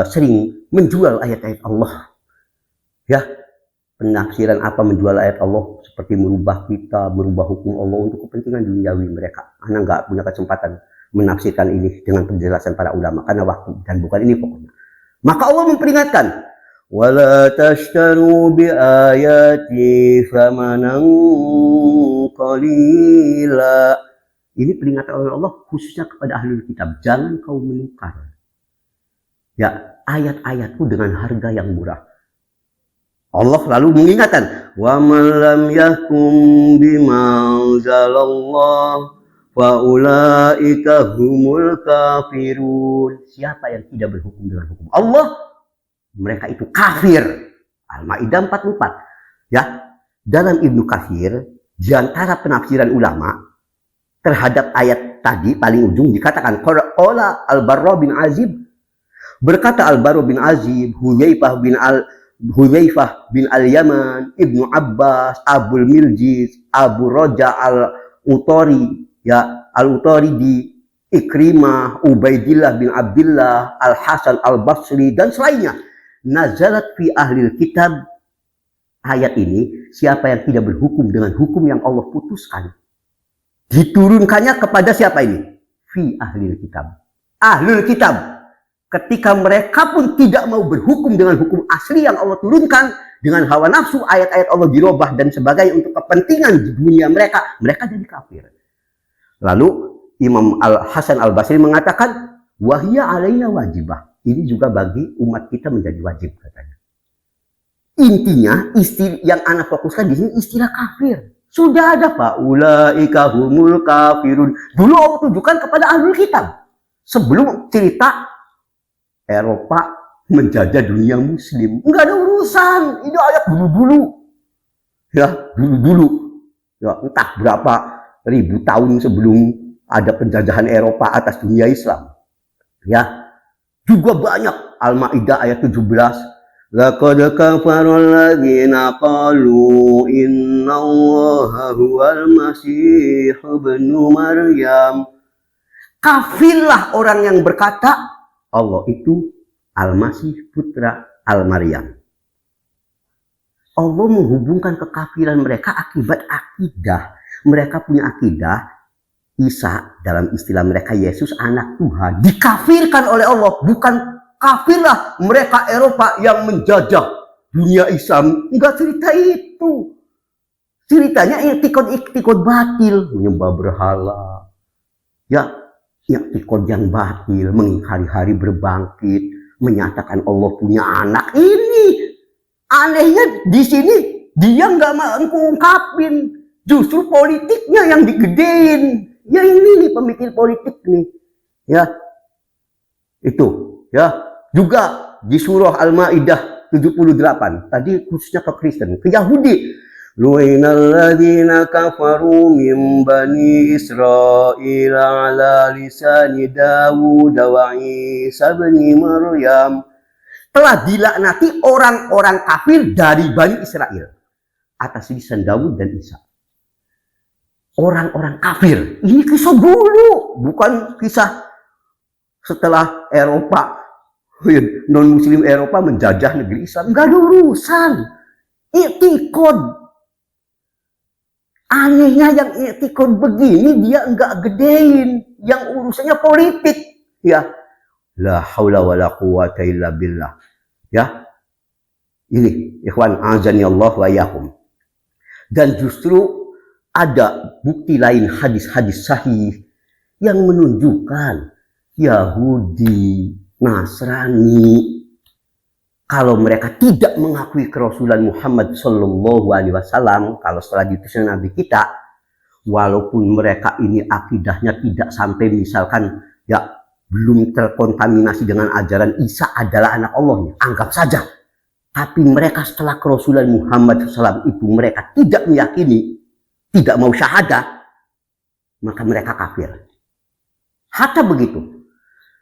sering menjual ayat-ayat Allah. Ya, penafsiran apa menjual ayat Allah seperti merubah kita, merubah hukum Allah untuk kepentingan duniawi mereka. Anda nggak punya kesempatan menafsirkan ini dengan penjelasan para ulama karena waktu dan bukan ini pokoknya. Maka Allah memperingatkan, wala tashtaru bi ayati thamanan qalila. Ini peringatan oleh Allah khususnya kepada ahlul kitab, jangan kau menukar ya ayat-ayatku dengan harga yang murah. Allah lalu mengingatkan, wa man lam yahkum bima anzalallah fa ulaika humul kafirun. Siapa yang tidak berhukum dengan hukum Allah, mereka itu kafir. Al-Maidah 44. Ya, dalam Ibnu Katsir di antara penafsiran ulama terhadap ayat tadi paling ujung dikatakan qala Al-Barra bin Azib, berkata Al-Barra bin Azib, Hudzaifah bin Al-Yaman, Ibnu Abbas, Abul Miljiz, Abu Raja Al-Utari, ya, Al-Utaridi, Ikrimah, Ubaidillah bin Abdullah, Al-Hasan Al-Basri dan selainnya. Nazalat fi ahlil kitab. Ayat ini, siapa yang tidak berhukum dengan hukum yang Allah putuskan, diturunkannya kepada siapa ini? Fi ahlil kitab. Ahlul kitab. Ketika mereka pun tidak mau berhukum dengan hukum asli yang Allah turunkan, dengan hawa nafsu, ayat-ayat Allah dirubah dan sebagainya untuk kepentingan dunia mereka, mereka jadi kafir. Lalu Imam Al-Hasan Al-Basri mengatakan, wahya alaina wajibah. Ini juga bagi umat kita menjadi wajib katanya. Intinya yang anak fokuskan di sini istilah kafir. Sudah ada Pak, ulaika humul kafirun. Dulu Allah tunjukkan kepada ahlul kitab. Sebelum cerita Eropa menjajah dunia Muslim, enggak ada urusan. Ini ayat dulu-dulu. Ya, dulu-dulu. Ya, entah berapa ribu tahun sebelum ada penjajahan Eropa atas dunia Islam. Ya, juga banyak. Al-Maidah ayat 17. Laqad kafara alladziina qalu innallaha huwal masih ibnu Maryam. Kafirlah orang yang berkata Allah itu Al-Masih putra Al-Maryam. Allah menghubungkan kekafiran mereka akibat akidah. Mereka punya akidah Isa, dalam istilah mereka Yesus anak Tuhan, dikafirkan oleh Allah. Bukan kafirlah mereka Eropa yang menjajah dunia Islam. Enggak cerita itu. Ceritanya iktikad batil, menyembah berhala. Ya, iktikad yang batil, mengingkari hari berbangkit, menyatakan Allah punya anak. Ini anehnya di sini dia nggak mau ungkapin, justru politiknya yang digedein. Ya ini nih pemikir politik nih. Ya. Itu, ya. Juga di surah Al-Maidah 78. Tadi khususnya ke Kristen, ke Yahudi. Lu'inal ladzina kafaru min bani Israil ala lisani Dawud wa Isa bin Maryam. Telah dilaknati orang-orang kafir dari Bani Israel atas lisan Dawud dan Isa. Orang-orang kafir. Ini kisah dulu, bukan kisah setelah Eropa, non-Muslim Eropa menjajah negeri Islam. Nggak ada urusan. Iktikad. Anehnya yang iktikad begini dia nggak gedein, yang urusannya politik. Ya, la haula wala quwata illa billah. Ya, Ini, ikhwan, azani Allah wa yakum. Dan justru ada bukti lain hadis-hadis sahih yang menunjukkan Yahudi, Nasrani, kalau mereka tidak mengakui kerasulan Muhammad Sallallahu Alaihi Wasallam, kalau setelah diutusnya Nabi kita, walaupun mereka ini akidahnya tidak sampai misalkan ya belum terkontaminasi dengan ajaran Isa adalah anak Allah, anggap saja. Tapi mereka setelah kerasulan Muhammad SAW itu mereka tidak meyakini, tidak mau syahadah, maka mereka kafir. Hatta begitu.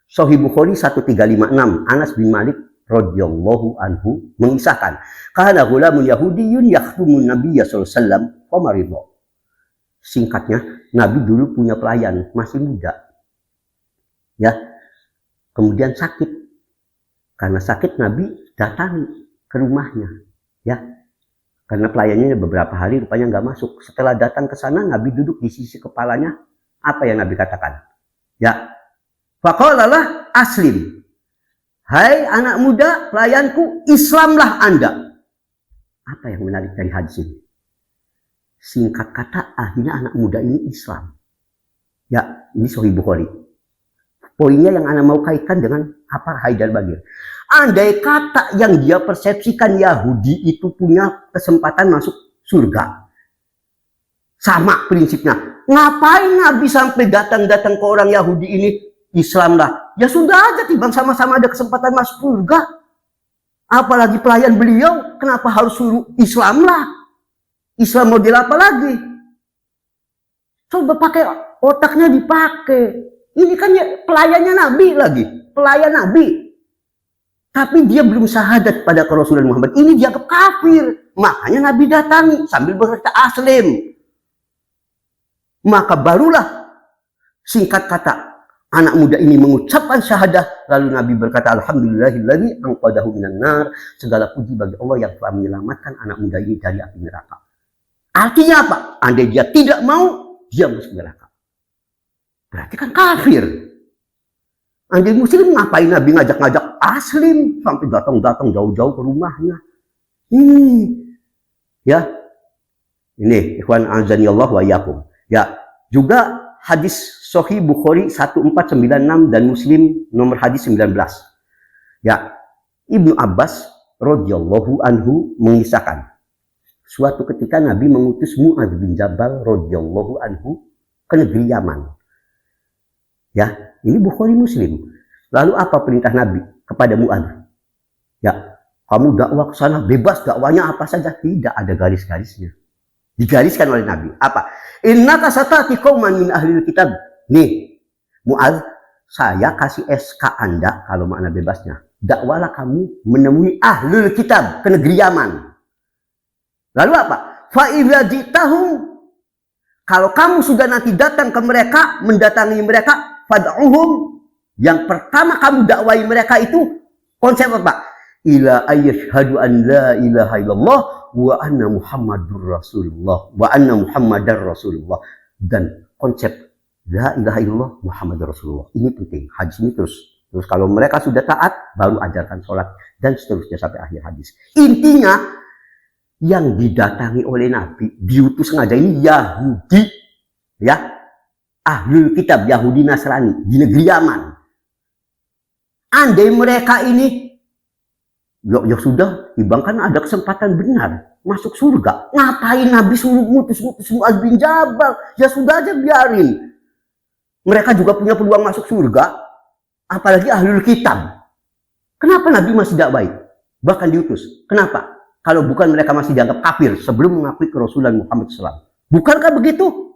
Sahih Bukhari 1356, Anas bin Malik radhiyallahu anhu mengisahkan, kana ghulamun yahudiyyun yakhdumun nabiyya sallallahu alaihi wasallam wa maridha. Singkatnya, Nabi dulu punya pelayan masih muda. Ya. Kemudian sakit. Karena sakit Nabi datangi ke rumahnya, ya, karena pelayannya beberapa hari rupanya nggak masuk. Setelah datang ke sana, Nabi duduk di sisi kepalanya. Apa yang Nabi katakan? Ya, faqalalah aslim. Hai anak muda, pelayanku, Islamlah Anda. Apa yang menarik dari hadis ini? Singkat kata, akhirnya anak muda ini Islam. Ya, ini Sahih Bukhari. Poinnya yang Anda mau kaitkan dengan apa Haidar Bagir. Andai kata yang dia persepsikan Yahudi itu punya kesempatan masuk surga. Sama prinsipnya. Ngapain Nabi sampai datang-datang ke orang Yahudi ini? Islamlah. Ya sudah aja, timbang sama-sama ada kesempatan masuk surga. Apalagi pelayan beliau, kenapa harus suruh Islamlah? Islam model apa lagi? Coba pakai otaknya dipakai. Ini kan ya pelayannya Nabi lagi. Pelayan Nabi. Tapi dia belum syahadat pada kerasulan Muhammad. Ini dianggap kafir. Makanya Nabi datangi sambil berkata aslim. Maka barulah singkat kata anak muda ini mengucapkan syahadah. Lalu Nabi berkata alhamdulillahilladzi anqadahu minan nar. Segala puji bagi Allah yang telah menyelamatkan anak muda ini dari api neraka. Artinya apa? Andai dia tidak mau, dia masuk neraka. Berarti kan kafir. Andai muslim ngapain Nabi ngajak-ngajak aslim sampai datang-datang jauh-jauh ke rumahnya. Ya. Ini ikhwan azani Allah wa yakum. Ya, juga hadis Sahih Bukhari 1496 dan Muslim nomor hadis 19. Ya. Ibnu Abbas radhiyallahu anhu mengisahkan, suatu ketika Nabi mengutus Mu'adz bin Jabal radhiyallahu anhu ke negeri Yaman. Ya, ini Bukhari Muslim. Lalu apa perintah Nabi kepada Mu'adz? Ya, kamu dakwah ke sana bebas, dakwanya apa saja, tidak ada garis-garisnya. Digariskan oleh Nabi. Apa? Innaka satati qauman min ahlil kitab. Nih, Mu'adz, saya kasih SK Anda kalau makna bebasnya. Dakwahlah kamu menemui ahlul kitab ke negeri Yaman. Lalu apa? Fa idza jitahum, kalau kamu sudah nanti datang ke mereka, mendatangi mereka, fad'uhum, yang pertama kamu dakwai mereka itu konsep apa? Ila ayyashhadu an la ilaha illallah wa anna muhammadur rasulullah wa anna muhammadar rasulullah, dan konsep la ilaha illallah muhammadur rasulullah. Ini penting. Hadis ini terus kalau mereka sudah taat baru ajarkan sholat dan seterusnya sampai akhir hadis. Intinya yang didatangi oleh Nabi diutus sengaja ini Yahudi, ya, ahlul kitab, Yahudi Nasrani di negeri Yaman. Andai mereka ini ya sudah, kan ada kesempatan benar masuk surga. Ngapain Nabi suruh ngutus Mu'adz bin Jabal? Ya sudah aja biarin. Mereka juga punya peluang masuk surga, apalagi ahlul kitab. Kenapa Nabi masih dakwai? Bahkan diutus. Kenapa? Kalau bukan mereka masih dianggap kafir sebelum mengakui kerasulan Muhammad SAW. Bukankah begitu?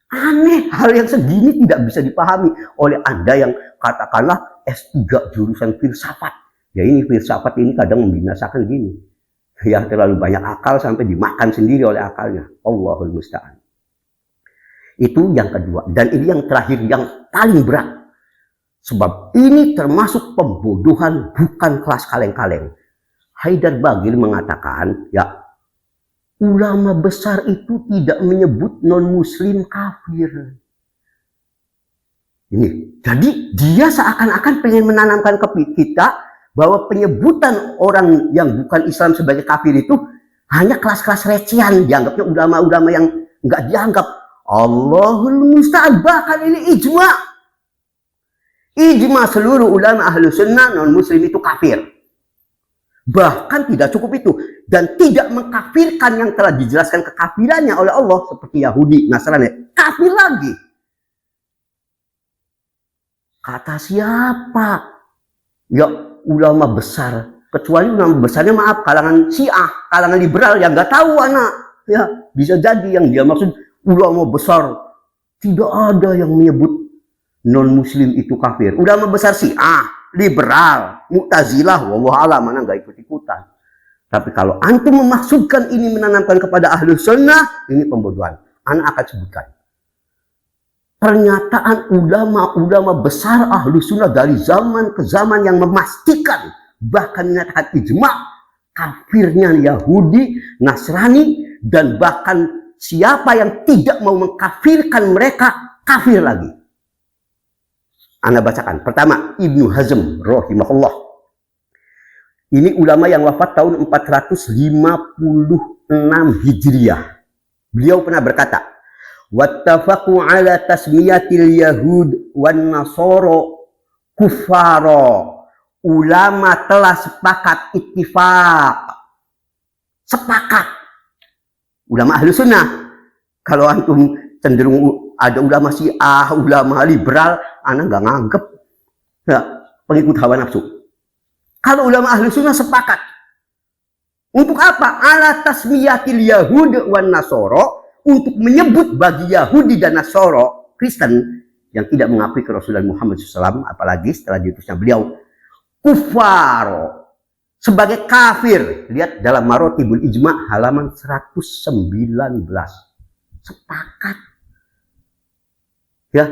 Aneh, hal yang segini tidak bisa dipahami oleh Anda yang katakanlah S3 jurusan filsafat. Ya ini filsafat ini kadang membinasakan gini. Ya terlalu banyak akal sampai dimakan sendiri oleh akalnya. Allahul musta'an. Itu yang kedua. Dan ini yang terakhir yang paling berat. Sebab ini termasuk pembodohan, bukan kelas kaleng-kaleng. Haidar Bagir mengatakan, ya, ulama besar itu tidak menyebut non-muslim kafir. Ini, jadi dia seakan-akan pengen menanamkan ke kita bahwa penyebutan orang yang bukan Islam sebagai kafir itu hanya kelas-kelas recehan, dianggapnya ulama-ulama yang nggak dianggap. Allahul musta'an, bahkan ini ijma. Ijma seluruh ulama ahlu sunnah non muslim itu kafir. Bahkan tidak cukup itu, dan tidak mengkafirkan yang telah dijelaskan kekafirannya oleh Allah seperti Yahudi, Nasrani, kafir lagi. Kata siapa? Ya ulama besar, kecuali ulama besarnya maaf kalangan Syiah, kalangan liberal yang nggak tahu anak. Ya bisa jadi yang dia maksud ulama besar. Tidak ada yang menyebut non muslim itu kafir. Ulama besar Syiah, liberal, Mu'tazilah, wallahu a'lam, mana nggak ikut-ikutan. Tapi kalau antum memaksudkan ini menanamkan kepada ahlu sunnah, ini pembodohan. Anak akan sebutkan pernyataan ulama-ulama besar ahlu sunnah dari zaman ke zaman yang memastikan, bahkan menyatakan ijma kafirnya Yahudi, Nasrani, dan bahkan siapa yang tidak mau mengkafirkan mereka kafir lagi. Anda bacakan. Pertama, Ibnu Hazm rahimahullah. Ini ulama yang wafat tahun 456 Hijriah. Beliau pernah berkata, wattafaqu ala tasmiyatil yahud wan nasoro kufaro. Ulama telah sepakat, ittifaq, sepakat. Ulama ahlu sunnah. Kalau antum cenderung ada ulama Syiah, ulama liberal, anak nggak nganggep ya, pengikut hawa nafsu. Kalau ulama ahlu sunnah sepakat untuk apa? Ala tasmiyatil yahud wan nasoro, untuk menyebut bagi Yahudi dan Nasoro, Kristen yang tidak mengakui kerasulan Muhammad SAW, apalagi setelah diutusnya beliau, kufaro, sebagai kafir. Lihat dalam Marotibul Ijma halaman 119. Sepakat. Ya,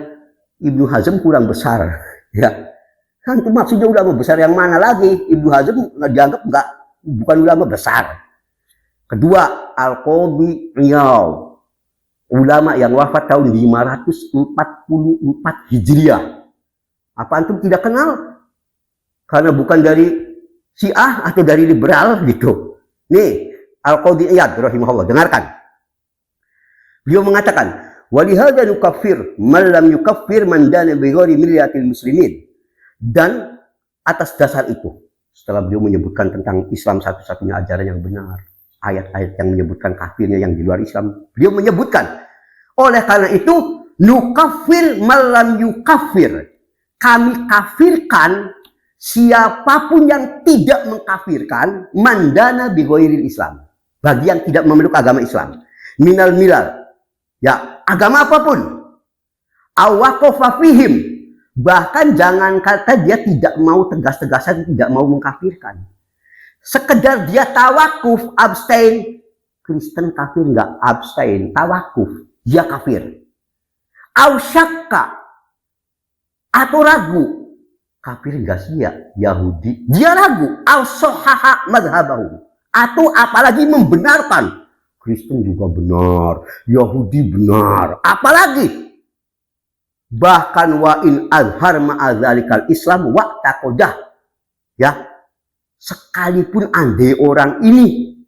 Ibnu Hazm kurang besar. Ya, kan itu maksudnya ulama besar yang mana lagi? Ibnu Hazm dianggap bukan ulama besar. Kedua, Al-Qadhi Iyad, ulama yang wafat tahun 544 Hijriah. Apa antum tidak kenal? Karena bukan dari Syiah atau dari liberal gitu. Nih, Al-Qadhi Iyad rahimahullah, dengarkan. Beliau mengatakan, walihada nukaffir man lam yukaffir man dana bi ghairi millatil muslimin. Dan atas dasar itu, setelah beliau menyebutkan tentang Islam satu-satunya ajaran yang benar, ayat-ayat yang menyebutkan kafirnya yang di luar Islam, beliau menyebutkan, oleh karena itu nukafir malam yukafir, kami kafirkan siapapun yang tidak mengkafirkan mandana bi ghairil Islam, bagi yang tidak memeluk agama Islam, minal milal, ya agama apapun, awaqafa fihim, bahkan jangan kata dia tidak mau tegas-tegasan, tidak mau mengkafirkan, sekedar dia tawakuf, abstain. Kristen kafir nggak abstain, tawakuf, dia kafir. Au syakka, atau ragu, kafir nggak sih ya Yahudi, dia ragu. Au sohaha madhabahu, atau apalagi membenarkan, Kristen juga benar, Yahudi benar, apalagi bahkan wa in azhar ma'adzalikal Islam wa taqodah, ya, sekalipun andai orang ini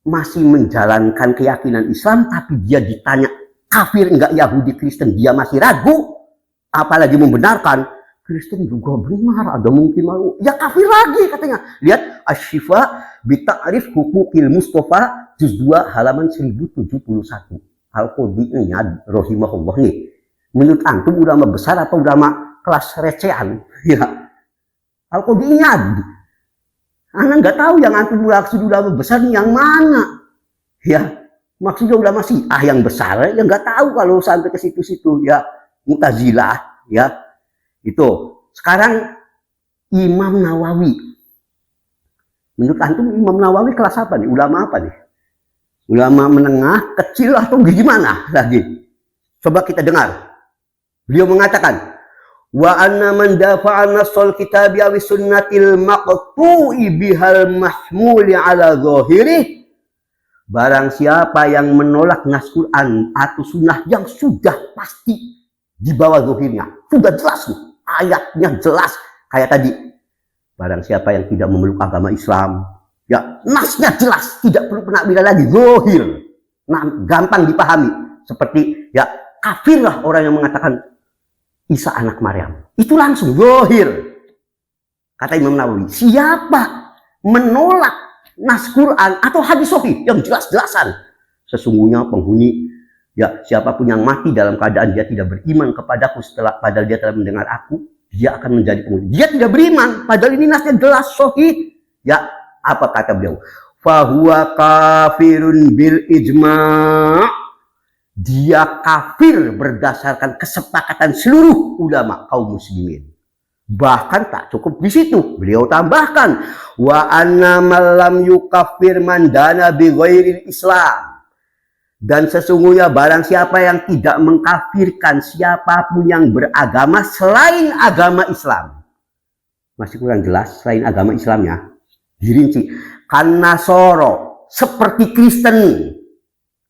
masih menjalankan keyakinan Islam, tapi dia ditanya kafir enggak Yahudi Kristen, dia masih ragu, apalagi membenarkan, Kristen juga benar, ada mungkin mau, ya kafir lagi katanya. Lihat Asy-Syifa bi Ta'rif Huquqil Mustafa juz 2 halaman 1071. Al-Qadhi Iyad rahimahullah nih. Menurut antum ulama besar atau ulama kelas recehan? Ya. Al-Qadhi Iyad. Anak nggak tahu yang antum maksud ulama besar yang mana, ya maksudnya ulama Syiah yang besar, yang nggak tahu kalau sampai ke situ-situ, ya Mu'tazilah, ya itu. Sekarang Imam Nawawi, menurut antum Imam Nawawi kelas apa nih? Ulama apa nih? Ulama menengah, kecil atau gimana lagi? Coba kita dengar. Beliau mengatakan, wa anna man dafa'a nassal kitabi aw sunnatil maqtu'i bihal mahmuli ala zahirih, barang siapa yang menolak nas Quran atau sunnah yang sudah pasti di bawah zahirnya, sudah jelas nih, ayatnya jelas kayak tadi, barang siapa yang tidak memeluk agama Islam, ya nasnya jelas, tidak perlu penakbiran lagi, zahir, nah, gampang dipahami. Seperti ya kafirlah orang yang mengatakan Isa anak Maryam, itu langsung zahir. Kata Imam Nawawi, siapa menolak nas Quran atau hadis sahih yang jelas-jelasan, sesungguhnya penghuni, ya siapapun yang mati dalam keadaan dia tidak beriman kepadaku setelah padahal dia telah mendengar aku, dia akan menjadi penghuni. Dia tidak beriman, padahal ini nasnya jelas sahih. Ya, apa kata beliau? Fahuwa kafirun bil ijma'. Dia kafir berdasarkan kesepakatan seluruh ulama kaum muslimin. Bahkan tak cukup di situ, beliau tambahkan wa anna man lam yukaffir man dana bi ghairil Islam. Dan sesungguhnya barang siapa yang tidak mengkafirkan siapapun yang beragama selain agama Islam. Masih kurang jelas selain agama Islamnya. Dirinci. Kan Nasoro, seperti Kristen.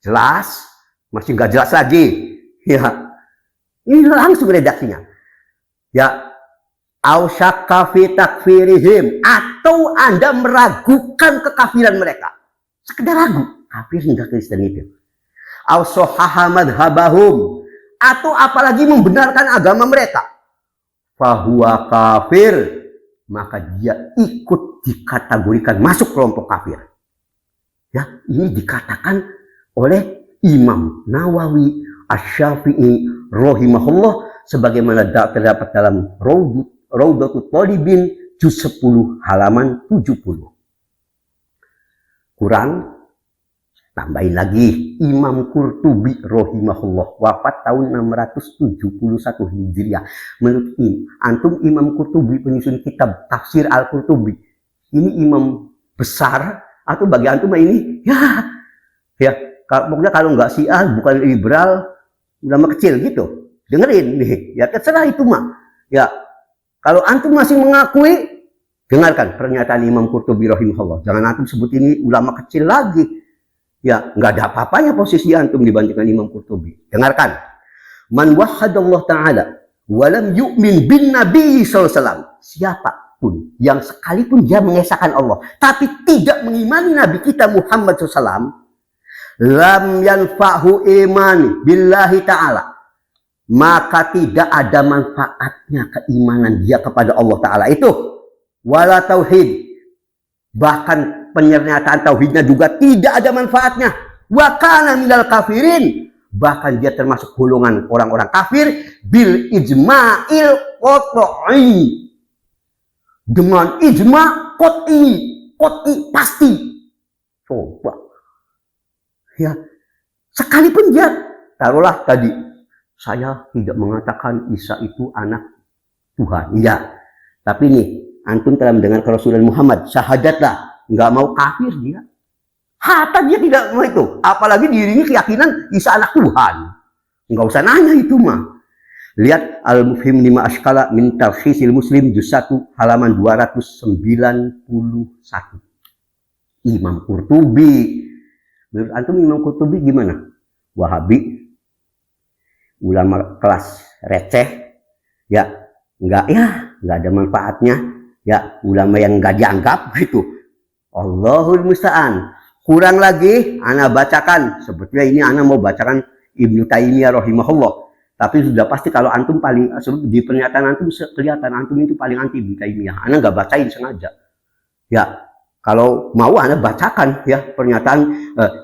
Jelas. Masih nggak jelas lagi. Ya. Ini langsung redaksinya. Ya. Ausyakka fi takfirihim. Atau Anda meragukan kekafiran mereka. Sekedar ragu. Kafir hingga Kristen itu. Ausohaha madhabahum, atau apalagi membenarkan agama mereka, fahuwa kafir, maka dia ikut dikategorikan masuk kelompok kafir. Ya, ini dikatakan oleh Imam Nawawi Asy-Syafi'i rahimahullah sebagaimana terdapat dalam Raudatul Thalibin juz 10 halaman 70. Kurang tambahin lagi, Imam Qurtubi rahimahullah wafat tahun 671 Hijriah. Menurut antum, Imam Qurtubi penyusun kitab tafsir Al-Qurtubi, ini imam besar atau bagi antum ini ya pokoknya kalau nggak Syiah bukan liberal, ulama kecil gitu. Dengerin nih, ya terserah itu mah. Ya kalau antum masih mengakui, dengarkan pernyataan Imam Qurtubi rahimahullah. Jangan antum sebut ini ulama kecil lagi. Ya, nggak ada apa-apanya posisi antum dibandingkan Imam Qurtubi. Dengarkan. Man wahadallah ta'ala walam yu'min bin Nabi SAW. Siapapun yang sekalipun dia mengesahkan Allah, tapi tidak mengimani Nabi kita Muhammad SAW, lam yanfa'hu iman billahi ta'ala. Maka tidak ada manfaatnya keimanan dia kepada Allah Ta'ala itu. Wala tauhid. Bahkan pernyataan tauhidnya juga tidak ada manfaatnya. Wa kana minal kafirin, bahkan dia termasuk golongan orang-orang kafir bil ijma'il qat'i. Dengan ijma' qat'i pasti. Coba. Ya, sekalipun dia taruhlah tadi saya tidak mengatakan Isa itu anak Tuhan. Iya. Tapi nih, antum telah mendengar Rasulullah Muhammad, syahadatlah. Nggak mau kafir dia. Hatta dia tidak mau itu. Apalagi diiringi keyakinan Isa anak Tuhan. Nggak usah nanya itu mah. Lihat Al-Mufhim lima Ashkala min Talkhisil Muslim juz 1 halaman 291. Imam Qurtubi. Menurut antum Imam Qurtubi gimana? Wahabi. Ulama kelas receh. Ya, nggak ada manfaatnya. Ya, ulama yang nggak dianggap gitu. Allahul musta'an. Kurang lagi, ana bacakan. Sebetulnya ini ana mau bacakan Ibnu Taimiyah rahimahullah. Tapi sudah pasti kalau antum paling, di pernyataan antum kelihatan antum itu paling anti Ibnu Taimiyah. Ana nggak bacain sengaja. Ya, kalau mau ana bacakan ya pernyataan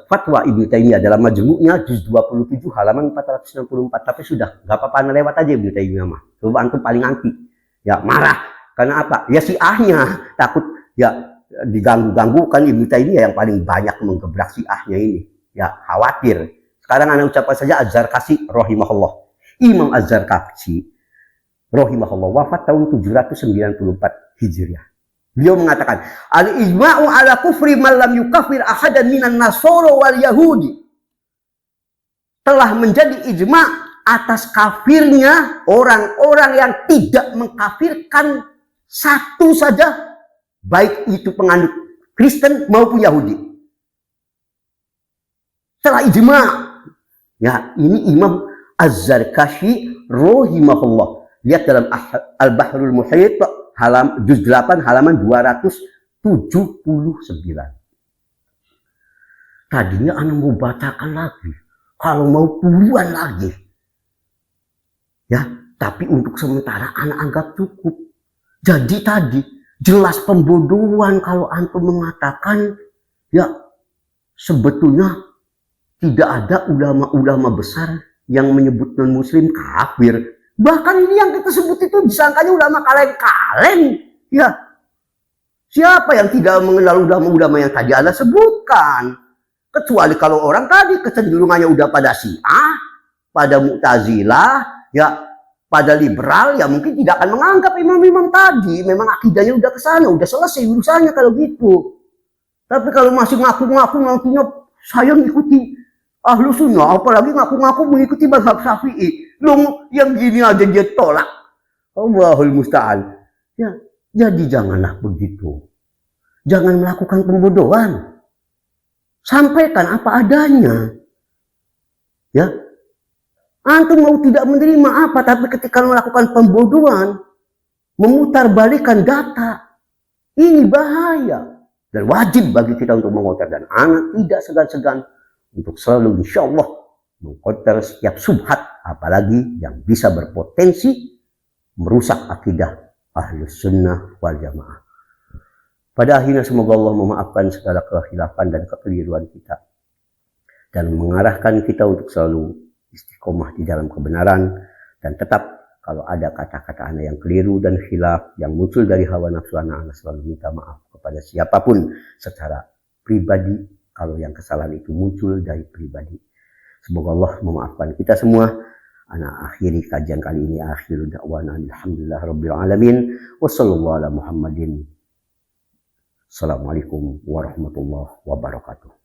fatwa Ibnu Taimiyah dalam majmu'nya juz 27 halaman 464. Tapi sudah, nggak apa-apa, ana lewat aja Ibnu Taimiyah mah. Coba antum paling anti. Ya marah. Karena apa? Ya Syiahnya takut ya diganggu-ganggu kan Ibnu Taimiyah yang paling banyak menggebrak Syiahnya ini. Ya khawatir. Sekarang ana ucapkan saja Az-Zarkashi rahimahullah. Imam Az-Zarkashi rahimahullah wafat tahun 794 Hijriah. Beliau mengatakan, al-ijma'u ala kufri man lam yukafir ahadan minan nasara wal yahudi. Telah menjadi ijma' atas kafirnya orang-orang yang tidak mengkafirkan satu saja, baik itu penganut Kristen maupun Yahudi. Setelah ijma'. Ya, ini Imam Az-Zarkashi rahimahullah. Lihat dalam Al-Bahrul Muhit juz 8 halaman 279. Tadinya anak mau bacakan lagi, kalau mau puluhan lagi. Ya, tapi untuk sementara anak anggap cukup. Jadi tadi jelas pembodohan kalau antum mengatakan ya sebetulnya tidak ada ulama-ulama besar yang menyebut non-muslim kafir. Bahkan ini yang kita sebut itu disangkanya ulama kaleng-kaleng. Ya, siapa yang tidak mengenal ulama-ulama yang tadi Anda sebutkan? Kecuali kalau orang tadi kecenderungannya udah pada Syiah, pada Mu'tazilah, ya pada liberal, ya mungkin tidak akan menganggap imam-imam tadi. Memang akidahnya udah ke sana, udah selesai urusannya kalau gitu. Tapi kalau masih ngaku-ngaku nantinya saya ngikuti ahlu sunnah, apalagi ngaku-ngaku mengikuti mazhab Syafi'i, loh yang gini aja dia tolak. Allahul musta'an. Ya, jadi janganlah begitu. Jangan melakukan pembodohan. Sampaikan apa adanya. Ya. Antum mau tidak menerima apa, tapi ketika melakukan pembodohan, memutarbalikkan data, ini bahaya. Dan wajib bagi kita untuk mengotor, dan anak tidak segan-segan untuk selalu insya Allah mengkotor setiap subhat, apalagi yang bisa berpotensi merusak akidah Ahlus Sunnah wal Jamaah. Pada akhirnya semoga Allah memaafkan segala kekhilafan dan kekeliruan kita dan mengarahkan kita untuk selalu istiqomah di dalam kebenaran, dan tetap kalau ada kata-kata anak yang keliru dan khilaf yang muncul dari hawa nafsu anak selalu minta maaf kepada siapapun secara pribadi kalau yang kesalahan itu muncul dari pribadi. Semoga Allah memaafkan kita semua. Ana akhiri kajian kali ini, akhiru da'wana alhamdulillah rabbil alamin wa sallallahu ala Muhammadin. Assalamualaikum warahmatullahi wabarakatuh.